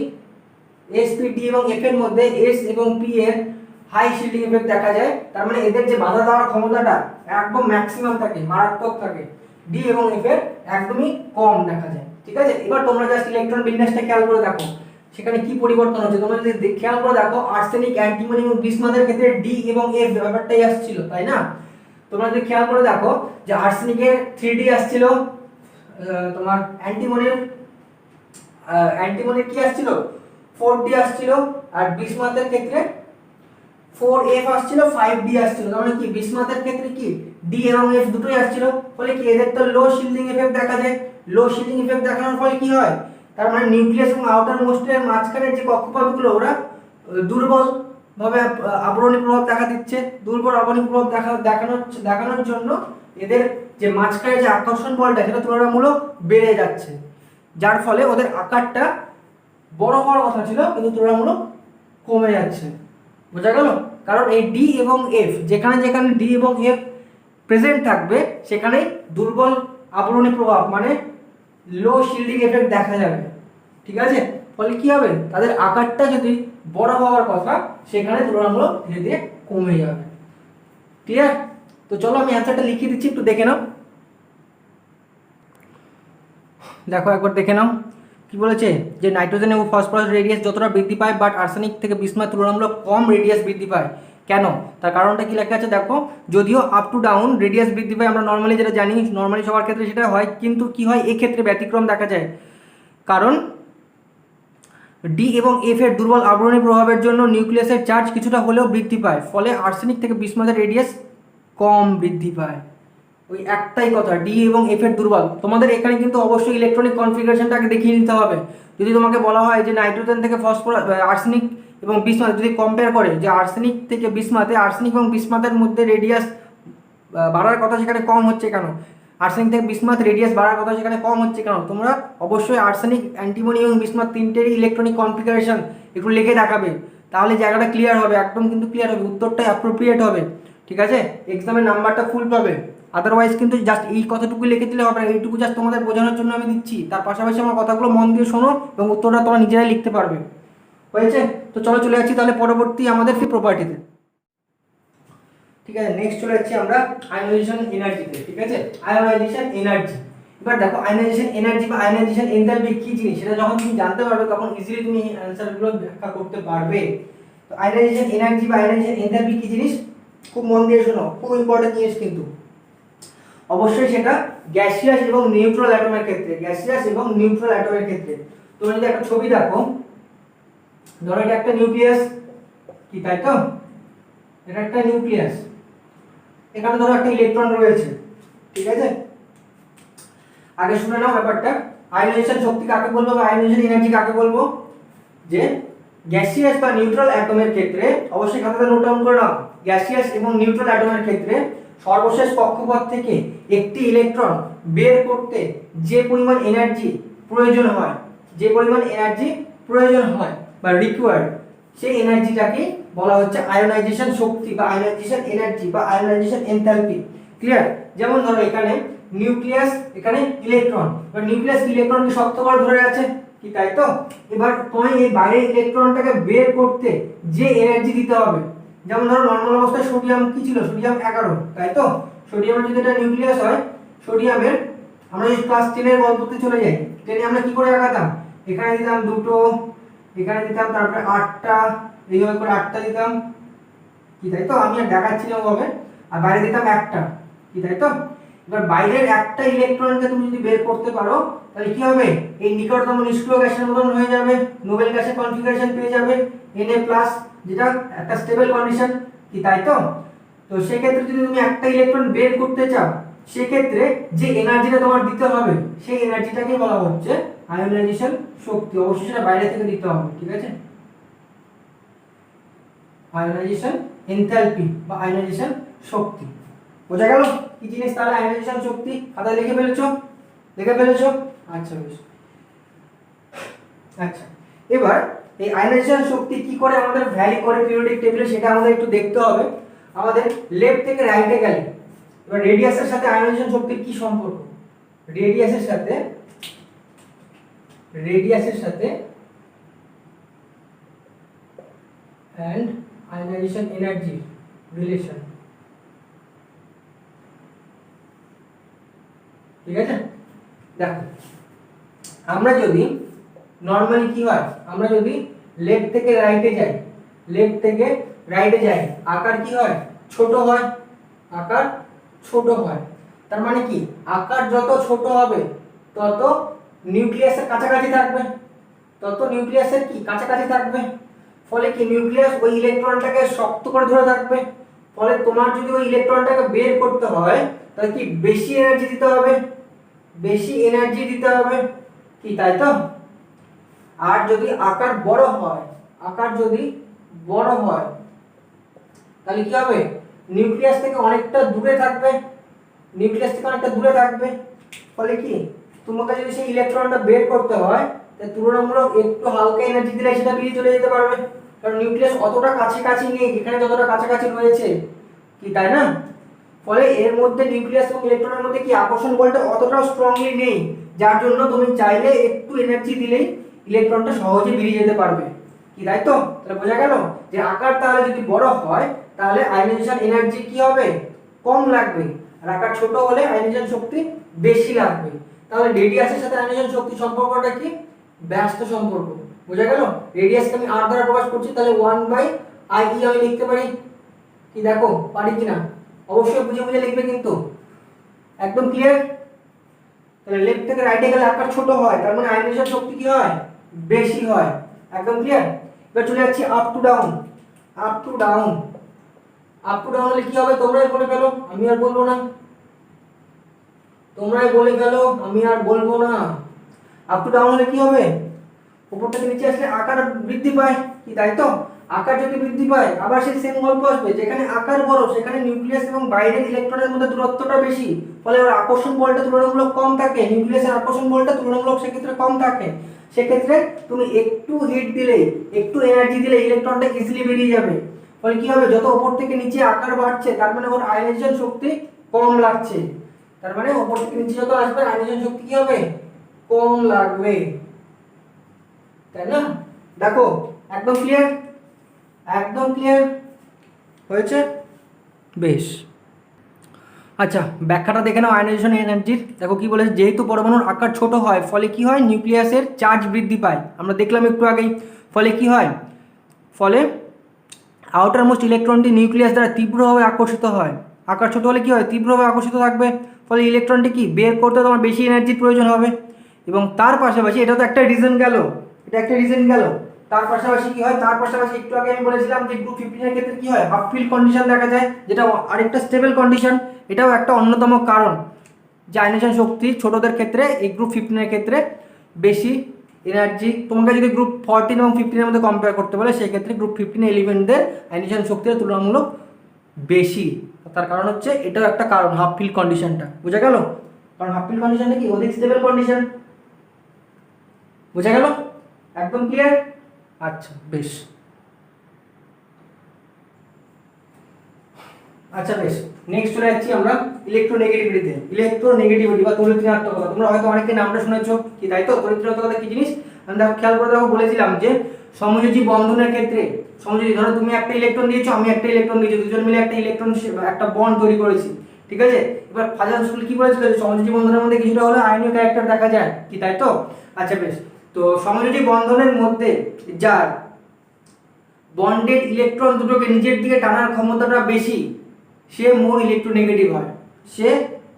এস পি ডি এবং এফ এর মধ্যে এস এবং পি এর হাই শিল্ডিং এফেক্ট দেখা যায়। তার মানে এদের যে বাধা দেওয়ার ক্ষমতাটা একদম ম্যাক্সিমাম থাকে, মারাত্মক থাকে। ডি এবং এফ এর একদমই কম দেখা যায়। ঠিক আছে, এবার তোমরা জাস্ট ইলেকট্রন বিন্যাসটা খেয়াল করে দেখো, সেখানে কি পরিবর্তন হচ্ছে। তোমরা যদি খেয়াল করে দেখো, আর্সেনিক, অ্যান্টিমনি এবং বিসমাথের ক্ষেত্রে ডি এবং এফ ব্যাপারটাই আসছিল, তাই না? তোমরা যদি খেয়াল করে দেখো, যে আর্সেনিকের 3D আসছিল, তোমার অ্যান্টিমনির কি আসছিল 4D আসছিল, আর বিসমাথের ক্ষেত্রে 4F আসছিল, 5D আসছিল। তার মানে কি বিসমাথের ক্ষেত্রে কি D এবং F দুটোই আসছিল, ফলে কি এদের তো লো শিল্ডিং এফেক্ট দেখা যায়। লো শিল্ডিং এফেক্ট দেখানোর ফলে কি হয়, তার মানে নিউক্লিয়াস এবং আউটার মোস্টের মাঝখানে যে কক্ষপথগুলো ওরা দুর্বল ভাবে আবরণী প্রভাব দেখা দিচ্ছে। দুর্বল আবরণী প্রভাব দেখানোর জন্য এদের যে মাঝখানে যে আকর্ষণ বলটা সেটা তুলনামূলক বেড়ে যাচ্ছে, যার ফলে ওদের আকারটা বড় হওয়ার কথা ছিল কিন্তু তুলনামূলক কমে যাচ্ছে। বোঝা গেল? কারণ এই ডি এবং এফ, যেখানে যেখানে ডি এবং এফ প্রেজেন্ট থাকবে সেখানে দুর্বল আবরণী প্রভাব মানে লো শিল্ডিং এফেক্ট দেখা যাবে। ঠিক আছে? ফলে কি হবে, তাদের আকারটা যদি বড় হওয়ার কথা সেখানে তুলনামূলক ধীরে ধীরে কমে যাবে। ক্লিয়ার? তো চলো আমি অ্যান্সারটা লিখিয়ে দিচ্ছি, একটু দেখে নাও। দেখো একবার দেখে নাও কি বলেছে, যে নাইট্রোজেন এবং ফসফরাস রেডিয়াস যতটা বৃদ্ধি পায় বাট আর্সেনিক থেকে বিসমাথ তুলনামূলক কম রেডিয়াস বৃদ্ধি পায়। কেন? তার কারণটা কি লেখা আছে দেখো, যদিও আপ টু ডাউন রেডিয়াস বৃদ্ধি পায় আমরা নর্মালি যেটা জানি, নর্মালি সবার ক্ষেত্রে সেটা হয়, কিন্তু কি হয় এক্ষেত্রে ব্যতিক্রম দেখা যায়। কারণ ডি এবং এফ এর দুর্বল আবরণী প্রভাবের জন্য নিউক্লিয়াসের চার্জ কিছুটা হলেও বৃদ্ধি পায়, ফলে আর্সেনিক থেকে বিসমাথের রেডিয়াস কম বৃদ্ধি পায়। ওই একটাই কথা, ডি এবং এফ এর দুর্বল। তোমাদের এখানে কিন্তু অবশ্যই ইলেকট্রনিক কনফিগারেশনটাকে দেখিয়ে নিতে হবে। যদি তোমাকে বলা হয় যে নাইট্রোজেন থেকে ফসফরাস, আর্সেনিক এবং বিসমাথ যদি কম্পেয়ার করে যে আর্সেনিক থেকে বিসমাথে, আর্সেনিক এবং বিসমাথের মধ্যে রেডিয়াস বাড়ার কথা সেখানে কম হচ্ছে কেন, আর্সেনিক থেকে বিসমাথ রেডিয়াস বাড়ার কথা সেখানে কম হচ্ছে কেন, তোমরা অবশ্যই আর্সেনিক, অ্যান্টিমনি এবং বিসমাথ তিনটেরই ইলেকট্রনিক কনফিগারেশন একটু লিখে দেখাবে, তাহলে জায়গাটা ক্লিয়ার হবে, একদম কিন্তু ক্লিয়ার হবে, উত্তরটাই অ্যাপ্রোপ্রিয়েট হবে। ঠিক আছে? এক্সামের নাম্বারটা ফুল পাবে। আদারওয়াইজ কিন্তু জাস্ট এই কথাটুকু লিখে দিলে হবে না, এইটুকু জাস্ট তোমাদের বোঝানোর জন্য আমি দিচ্ছি, তার পাশাপাশি আমার কথাগুলো মন দিয়ে শোনো এবং উত্তরটা তোমরা নিজেরাই লিখতে পারবে। হয়েছে? তো চলো চলে যাচ্ছি তাহলে পরবর্তী আমাদের ফি প্রপার্টিতে। ঠিক আছে, নেক্সট চলে যাচ্ছি আমরা আয়োনাইজেশন এনার্জিতে। ঠিক আছে, আয়োনাইজেশন এনার্জি। এবার দেখো আয়োনাইজেশন এনার্জি বা আয়োনাইজেশন এনথালপি কি জিনিস সেটা যখন তুমি জানতে পারবে তখন ইজিলি তুমি অ্যানসারগুলো ব্যাখ্যা করতে পারবে। তো আয়োনাইজেশন এনার্জি বা আয়োনাইজেশন এনথালপি কি জিনিস খুব মন দিয়ে শোনো, খুব ইম্পর্টেন্ট জিনিস কিন্তু। অবশ্যই সেটা গ্যাসিয়াস এবং নিউট্রাল অ্যাটমের ক্ষেত্রে, গ্যাসিয়াস এবং নিউট্রাল অ্যাটমের ক্ষেত্রে। তুমি যদি একটা ছবি দেখো, ধরো এটা একটা নিউক্লিয়াস, কি তাই তো? এটা একটা নিউক্লিয়াস, এখানে ধরো একটা ইলেকট্রন রয়েছে। ঠিক আছে, আগে শুনে নাও ব্যাপারটা। আয়োনাইজেশন শক্তি কাকে বলবো বা আয়োনাইজেশন এনার্জি কাকে বলবো? যে গ্যাসিয়াস বা নিউট্রাল অ্যাটমের ক্ষেত্রে, অবশ্যই খাতাতে নোট ডাউন করে নাও, গ্যাসিয়াস এবং নিউট্রাল অ্যাটমের ক্ষেত্রে সর্বশেষ কক্ষপথ থেকে একটি ইলেকট্রন বের করতে যে পরিমাণ এনার্জি প্রয়োজন হয়, যে পরিমাণ এনার্জি প্রয়োজন হয় বা রিকোয়ার্ড, সেই এনার্জিটাকে বলা হচ্ছে আয়োনাইজেশন শক্তি বা আয়োনাইজেশন এনার্জি বা আয়োনাইজেশন এনথালপি। ক্লিয়ার? যেমন ধরো এখানে নিউক্লিয়াস, এখানে ইলেকট্রন, এবার নিউক্লিয়াস ইলেকট্রনকে শক্ত করে ধরে আছে, কি তাই তো? এবার তোমায় এই বাইরের ইলেকট্রনটাকে বের করতে যে এনার্জি দিতে হবে, যেমন ধরো নর্মাল অবস্থায় সোডিয়াম কি ছিল, সোডিয়াম 11, তাই তো? সোডিয়ামের যদি এটা নিউক্লিয়াস হয়, সোডিয়ামের আমরা যদি ক্লাস 10 এর গল্পতে চলে যাই, 10 আমরা কি করে আঁকাতাম, এখানে দিতাম দুটো, এখানে দিতাম, তারপরে 8টা, এইভাবে করে 8টা দিতাম, কি তাই তো? আমি আর দেখাচ্ছি না ওভাবে, আর বাইরে দিতাম একটা, কি তাই তো? এবার বাইরের একটা ইলেকট্রনকে তুমি যদি বের করতে পারো তাহলে কি হবে, এই নিকটতম নিষ্ক্রিয় গ্যাসের মতন হয়ে যাবে, নোবেল গ্যাসের কনফিগারেশন পেয়ে যাবে Na+, যেটা একটা স্টেবল কন্ডিশন, কি তাই তো? তো সেই ক্ষেত্রে যদি তুমি একটা ইলেকট্রন বের করতে চাও, সেই ক্ষেত্রে যে এনার্জিটা তোমার দিতে হবে সেই এনার্জিটাকে বলা হচ্ছে আয়োনাইজেশন শক্তি। অবশ্যই সেটা বাইরে থেকে দিতে হবে। ঠিক আছে, আয়োনাইজেশন এনথালপি বা আয়োনাইজেশন শক্তি। বোঝা গেল কি জিনিস তাহলে আয়োনাইজেশন শক্তি? খাতায় লিখে ফেলেছো? লিখে ফেলেছো? আচ্ছা বেশ। আচ্ছা, এবার এই আয়োনাইজেশন শক্তি কি করে আমাদের ভ্যারি করে পিরিয়ডিক টেবিলে সেটা আমাদের একটু দেখতে হবে। আমাদের লেফট থেকে রাইটে গেলে এবার রেডিয়াসের সাথে আয়োনাইজেশন শক্তির কি সম্পর্ক? রেডিয়াসের সাথে and ionization energy relation। ঠিক আছে, দেখো আমরা যদি নরমালি কি হয়, আমরা যদি লেফট থেকে রাইটে যাই, লেফট থেকে রাইটে যাই, আকার কি হয়, ছোট হয়, আকার ছোট হয়। তার মানে কি আকার যত ছোট হবে তত নিউক্লিয়াসের কাছাকাছি থাকবে, তত নিউক্লিয়াসের কি কাছাকাছি থাকবে। ফলে কি নিউক্লিয়াস ওই ইলেকট্রনটাকে শক্ত করে ধরে থাকবে। ফলে তোমার যদি ওই ইলেকট্রনটাকে বের করতে হয় তাহলে কি বেশি এনার্জি দিতে হবে, বেশি এনার্জি দিতে হবে কি, তাই তো? আর যদি আকার বড় হয়, আকার যদি বড় হয় তাহলে কি হবে, নিউক্লিয়াস থেকে অনেকটা দূরে থাকবে, নিউক্লিয়াস থেকে অনেকটা দূরে থাকবে। ফলে কি তোমাকে যদি সেই ইলেকট্রনটা বের করতে হয় তাহলে তুলনামূলক একটু হালকা এনার্জি দিলে সেটা বেরিয়ে চলে যেতে পারবে, কারণ নিউক্লিয়াস অতটা কাছাকাছি নেই এখানে যতটা কাছাকাছি রয়েছে কি, তাই না? ফলে এর মধ্যে নিউক্লিয়াস এবং ইলেকট্রনের মধ্যে কি আকর্ষণ বলটা অতটাও স্ট্রংলি নেই, যার জন্য তুমি চাইলে একটু এনার্জি দিলেই ইলেকট্রনটা সহজে বেরিয়ে যেতে পারবে কি, তাই তো? তাহলে বোঝা গেল যে আকার তাহলে যদি বড় হয় তাহলে আয়নাইজেশন এনার্জি কি হবে, কম লাগবে, আর আকার ছোট হলে আয়নাইজেশন শক্তি বেশি লাগবে। তাহলে রেডিয়াসের সাথে আয়নাইজেশন শক্তি সম্পর্কটা কি, ব্যস্ত সম্পর্ক। বোঝা গেল? রেডিয়াসকে আমি r দ্বারা প্রকাশ করছি, তাহলে 1/IE আমি লিখতে পারি কি, দেখো পারি কিনা, অবশ্যই বুঝে বুঝে লিখবে কিন্তু, একদম ক্লিয়ার? তাহলে লেফট থেকে রাইটে গেলে আকার ছোট হয়, তার মানে আয়নাইজেশন শক্তি কি হয়, বেশি হয়, একদম ক্লিয়ার? এবার চলে যাচ্ছি up to down. Up to down, up to down হলে কি হবে তোমরাই বলে ফেলো, আমি আর বলবো না, তোমরাই বলে ফেলো, আমি আর বলবো না। আপ টু ডাউন হলে কি হবে, উপর থেকে নিচে আসলে আকার বৃদ্ধি পায় কি, তাই তো? আকার যদি বৃদ্ধি পায় আবার সেই সেম গল্প আসবে, যেখানে আকার বড় সেখানে নিউক্লিয়াস এবং বাইরের ইলেকট্রনের মধ্যে দূরত্বটা বেশি, ফলে ওর আকর্ষণ বলটা তুলনামূলক কম থাকে, নিউক্লিয়াসের আকর্ষণ বলটা তুলনামূলক সেক্ষেত্রে কম থাকে। সেক্ষেত্রে তুমি একটু হিট দিলে, একটু এনার্জি দিলে ইলেকট্রনটা ইজিলি বেরিয়ে যাবে। ফলে কি হবে, যত উপর থেকে নিচে আকার বাড়ছে তার মানে ওর আয়নাইজেশন শক্তি কম লাগছে, তার মানে উপর থেকে নিচে যত আসবে আয়নাইজেশন শক্তি কি হবে, কম লাগবে, তাই না? দেখো একদম ক্লিয়ার, একদম ক্লিয়ার হয়েছে, বেশ। আচ্ছা ব্যাখ্যাটা দেখে নাও আয়নাইজেশন এনার্জির। দেখো কি বলেছে, যেহেতু পরমাণুর আকার ছোট হয় ফলে কি হয়, নিউক্লিয়াসের চার্জ বৃদ্ধি পায়, আমরা দেখলাম একটু আগেই। ফলে কি হয়, ফলে আউটার মোস্ট ইলেকট্রনটি নিউক্লিয়াস দ্বারা তীব্রভাবে আকর্ষিত হয়। আকার ছোট হলে কি হয়, তীব্রভাবে আকর্ষিত থাকবে, ফলে ইলেকট্রনটি কি বের করতে তোমার বেশি এনার্জির প্রয়োজন হবে। এবং তার পাশাপাশি, এটা তো একটা রিজন গেল, এটা একটা রিজন গেল, তার পাশাপাশি কি হয়, তার পাশাপাশি একটু আগে আমি বলেছিলাম যে গ্রুপ 15 এর ক্ষেত্রে কি হয়, হাফ ফিল্ড কন্ডিশন দেখা যায়, যেটা আরেকটা স্টেবল কন্ডিশন, এটাও একটা অন্যতম কারণ যে আয়নাইজেশন শক্তি ছোটদের ক্ষেত্রে এই গ্রুপ 15 এর ক্ষেত্রে বেশি এনার্জি। তোমাকে যদি গ্রুপ 14 এবং 15 এর মধ্যে কম্পেয়ার করতে বলে সেক্ষেত্রে গ্রুপ 15 এলিমেন্টদের আয়নাইজেশন শক্তির তুলনামূলক বেশি। তার কারণ হচ্ছে এটাও একটা কারণ, হাফ ফিল্ড কন্ডিশনটা, বোঝা গেল? কারণ হাফ ফিল্ড কন্ডিশনটা কি অধিক স্টেবল কন্ডিশন, বোঝা গেল? একদম ক্লিয়ার? আচ্ছা বেশ, আচ্ছা বেশ। নেক্সট চলে যাচ্ছি আমরা ইলেকট্রোনেগেটিভিটিতে। ইলেকট্রোনেগেটিভিটি বা তড়িৎ ঋণাত্মকতা, তোমরা হয়তো অনেকে নামটা শুনেছো কি, তাই তো? তড়িৎ ঋণাত্মকতা কি জিনিস আমি দেখো খেয়াল করে দেখো, বলেছিলাম যে সমযোজী বন্ধনের ক্ষেত্রে, সমযোজী ধরো তুমি একটা ইলেকট্রন দিয়েছো আমি একটা ইলেকট্রন দিয়েছি, দুজন মিলে একটা ইলেকট্রন একটা বন্ড তৈরি করেছি, ঠিক আছে? এবার ফাজাল স্কুল কি বলেছিল যে সমযোজী বন্ধনের মধ্যে কিছুটা হলে আয়নীয় ক্যারেক্টার দেখা যায় কি, তাই তো? আচ্ছা বেশ, তো সমযোজী বন্ধনের মধ্যে যার বন্ডেড ইলেকট্রন দুটোকে নিজের দিকে টানার ক্ষমতাটা বেশি সে মোর ইলেকট্রোনেগেটিভ হয়, সে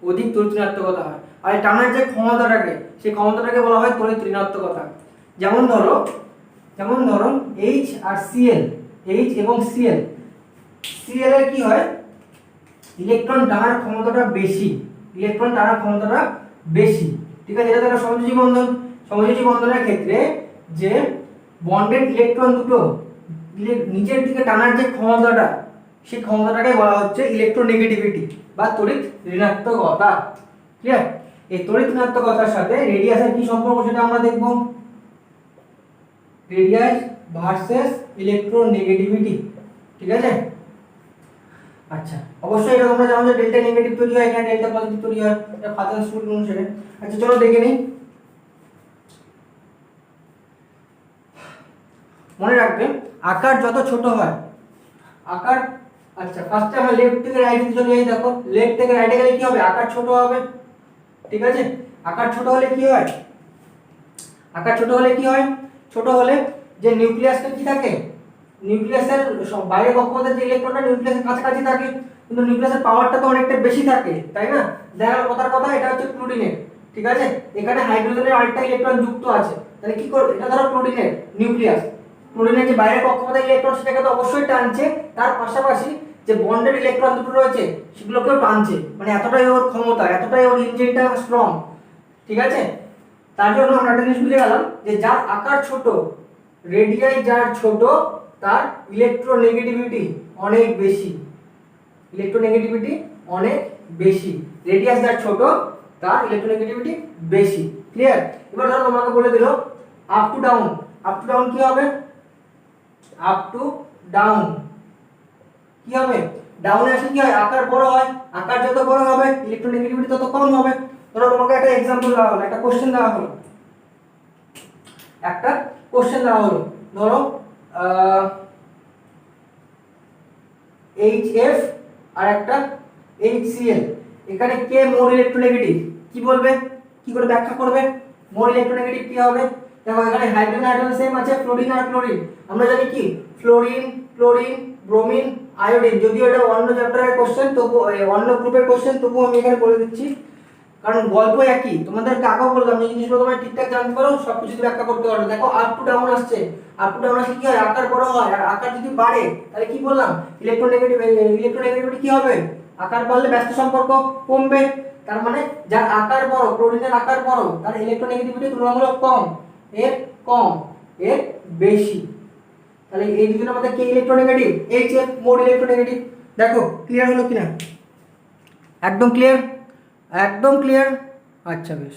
অধিক তড়িৎ ঋণাত্মকতা হয়। আর এই টানার যে ক্ষমতাটাকে, সেই ক্ষমতাটাকে বলা হয় তড়িৎ ঋণাত্মকতা। যেমন ধরো এইচ আর সিএল, এইচ এবং সিএল, সিএল এর কি হয়, ইলেকট্রন টানার ক্ষমতাটা বেশি, ইলেকট্রন টানার ক্ষমতাটা বেশি, ঠিক আছে? এটা একটা সমযোজী বন্ধন। সমযোজী বন্ধনের ক্ষেত্রে যে বন্ডেড ইলেকট্রন দুটো নিজের দিকে টানার যে ক্ষমতাটা, সেই ক্ষমতাটাকে বলা হচ্ছে ইলেকট্রোনেগেটিভিটি বা তড়িৎ ঋণাত্মকতা, ক্লিয়ার? এই তড়িৎ ঋণাত্মকতার সাথে রেডিয়াসের কি সম্পর্ক সেটা আমরা দেখব, রেডিয়াস ভার্সেস ইলেকট্রোনেগেটিভিটি, ঠিক আছে? আচ্ছা অবশ্যই এটা তোমরা জানো যে ডেল্টা নেগেটিভ তৈরি হয়, এখানে ডেল্টা পজিটিভ তৈরি হয়, এটা ফাদার স্কুল অনুসারে। আচ্ছা চলো দেখে নিই, মনে রাখবে আকার যত ছোট হয়, আকার, আচ্ছা ফার্স্টে আমরা লেফট থেকে রাইটে চলে যাই। দেখো লেফট থেকে রাইটে গেলে কি হবে, আকার ছোট হবে, ঠিক আছে? আকার ছোট হলে কি হয়, আকার ছোট হলে কি হয়, ছোট হলে যে নিউক্লিয়াসটা কি থাকে, নিউক্লিয়াসের বাইরে কক্ষপথের যে ইলেকট্রনটা নিউক্লিয়াসের কাছাকাছি থাকে, কিন্তু নিউক্লিয়াসের পাওয়ারটা তো অনেকটা বেশি থাকে, তাই না? দেখা গেল কথার কথা এটা হচ্ছে ক্লোরিনের, ঠিক আছে, এখানে হাইড্রোজেনের আরেকটা ইলেকট্রন যুক্ত আছে, তাহলে কি করবে, এটা ধরো ক্লোরিনের নিউক্লিয়াস, ক্লোরিনের যে বাইরের কক্ষপথে ইলেকট্রন সেটাকে তো অবশ্যই টানছে, তার পাশাপাশি যে বন্ডের ইলেকট্রন দুটো রয়েছে সেগুলোকেও টানছে, মানে এতটাই ওর ক্ষমতা, এতটাই ওর ইঞ্জিনটা স্ট্রং। ঠিক আছে, তার জন্য আমরা একটা জিনিস বুঝে গেলাম যে যার আকার ছোট, রেডিয়াই যার ছোট, তার ইলেকট্রোনেগেটিভিটি অনেক বেশি, ইলেকট্রোনেগেটিভিটি অনেক বেশি, রেডিয়াস যার ছোট তার ইলেকট্রোনেগেটিভিটি বেশি। ক্লিয়ার? এবার ধরো তোমাকে বলে দিল up to down, up to down কি হবে, আপ টু ডাউন কি হবে, ডাউনে আসলে কি হয়, আকার বড় হয়, আকার যত বড় হবে ইলেকট্রোনেগেটিভিটি তত কম হবে। ধরো তোমাকে একটা एग्जांपल দেওয়া হলো, একটা কোশ্চেন দেওয়া হলো, একটা কোশ্চেন দেওয়া হলো, ধরো HF আর একটা HCl, এখানে কে মোর ইলেকট্রোনেগেটিভ, কি বলবে, কি করে ব্যাখ্যা করবে, মোর ইলেকট্রোনেগেটিভ কি হবে। দেখো এখানে হাইড্রোজেন হাইড্রোজেন সেম আছে, ফ্লোরিন আর ক্লোরিন, আমরা জানি কি ফ্লোরিন ক্লোরিন ব্রোমিন আয়োডিন, যদিও এটা অন্য চ্যাপ্টারের কোশ্চেন, তবু অন্য গ্রুপের কোশ্চেন, তবু আমি এখানে বলে দিচ্ছি কারণ গল্প একই, তোমাদেরকে আগেও বললাম যে জিনিসগুলো তোমরা ঠিকঠাক জানতে পারো সবকিছু ব্যাখ্যা করতে পারো। দেখো আপ টু ডাউন আসছে, আপ টু ডাউন আসলে কি হয়, আকার বড় হয়, আর আকার যদি বাড়ে তাহলে কি বললাম, ইলেকট্রোনেগেটিভিটি কি হবে, আকার বাড়লে ব্যস্ত সম্পর্ক কমবে, তার মানে যার আকার বড়, ক্লোরিনের আকার বড়, তার ইলেকট্রোনেগেটিভিটি তুলনামূলক কম, এর কম এর বেশি, তাহলে এই দুজনের মধ্যে কে ইলেকট্রোনেগেটিভ, HF মোর ইলেকট্রোনেগেটিভ। দেখো ক্লিয়ার হলো কিনা, একদম ক্লিয়ার, একদম ক্লিয়ার। আচ্ছা বেশ,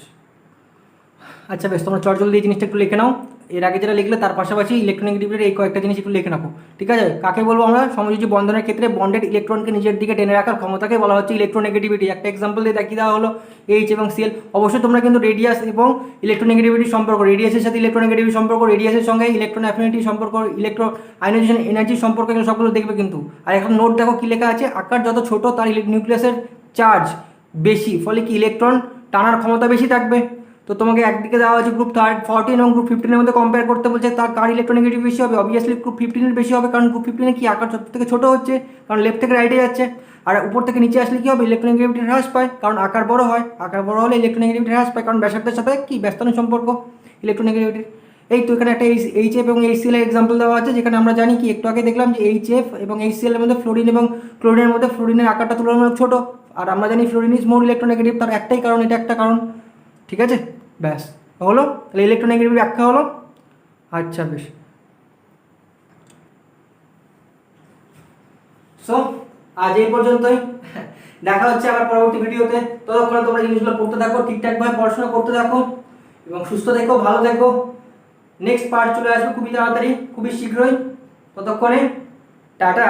আচ্ছা বেশ, তোমরা চটজলদি এই জিনিসটা একটু লিখে নাও, এর আগে যেটা লিখলে তার পাশাপাশি ইলেকট্রোনেগেটিভিটির এই কয়েকটা জিনিস একটু লিখে রাখো। ঠিক আছে, কাকে বলবো আমরা, সমযোজী বন্ধনের ক্ষেত্রে বন্ডেড ইলেকট্রনকে নিজের দিকে টেনে রাখার ক্ষমতাকে বলা হচ্ছে ইলেকট্রোনেগেটিভিটি। একটা এক্সাম্পল দিয়ে দেখিয়ে দেওয়া হলো H এবং Cl। অবশ্যই তোমরা কিন্তু রেডিয়াস এবং ইলেকট্রোনেগেটিভিটির সম্পর্ক, রেডিয়াসের সাথে ইলেকট্রোনেগেটিভিটির সম্পর্ক, রেডিয়াসের সঙ্গে ইলেকট্রন অ্যাফিনিটি সম্পর্ক, ইলেকট্রো আয়োনাইজেশন এনার্জির সম্পর্ক, এগুলো সবগুলো দেখবে কিন্তু। আর এখন নোট দেখো কি লেখা আছে, আকার যত ছোট তার নিউক্লিয়াসের চার্জ বেশি, ফলে কি ইলেকট্রন টানার ক্ষমতা বেশি থাকবে। তো তোমাকে একদিকে দেওয়া হয়েছে গ্রুপ 14 এবং গ্রুপ 15 মধ্যে কম্পেয়ার করতে বলছে, তার কার ইলেকট্রোনেগেটিভ বেশি হবে, অবভিয়াসলি গ্রুপ 15 বেশি হবে, কারণ গ্রুপ 15 কি আকার ছোট থেকে ছোট হচ্ছে, কারণ লেফট থেকে রাইটে যাচ্ছে। আর উপর থেকে নিচে আসলে কি হবে, ইলেকট্রোনেগেটিভিটি হ্রাস পায়, কারণ আকার বড় হয়, আকার বড় হলে ইলেকট্রোনেগেটিভিটি হ্রাস পায়, কারণ ব্যাসার্ধের সাথে কি ব্যস্তানুর সম্পর্ক ইলেকট্রোনেগেটিভিটির। এই তো এখানে একটা HF এবং HCl এর এক্সাম্পল দেওয়া আছে, যেখানে আমরা জানি কি একটু আগে দেখলাম যে HF এবং HCl এর মধ্যে ফ্লোরিন এবং ক্লোরিনের মধ্যে ফ্লোরিনের আকারটা তুলনামূলক ছোট, আর আমরা জানি ফ্লোরিন ইজ মোর ইলেকট্রোনেগেটিভ, তার একটাই কারণ, এটা একটা কারণ। ঠিক আছে, ব্যাস হলো, তাহলে ইলেকট্রোনেগেটিভ ব্যাখ্যা হলো। আচ্ছা বেশ, সো আজ এই পর্যন্তই, দেখা হচ্ছে আবার পরবর্তী ভিডিওতে। ততক্ষণে তোমরা জিনিসগুলো পড়তে থাকো, ঠিকঠাকভাবে পড়াশোনা করতে থাকো এবং সুস্থ থেকো, ভালো থেকো। নেক্সট পার্ট চলে আসবে খুবই তাড়াতাড়ি, খুবই শীঘ্রই। ততক্ষণে টাটা।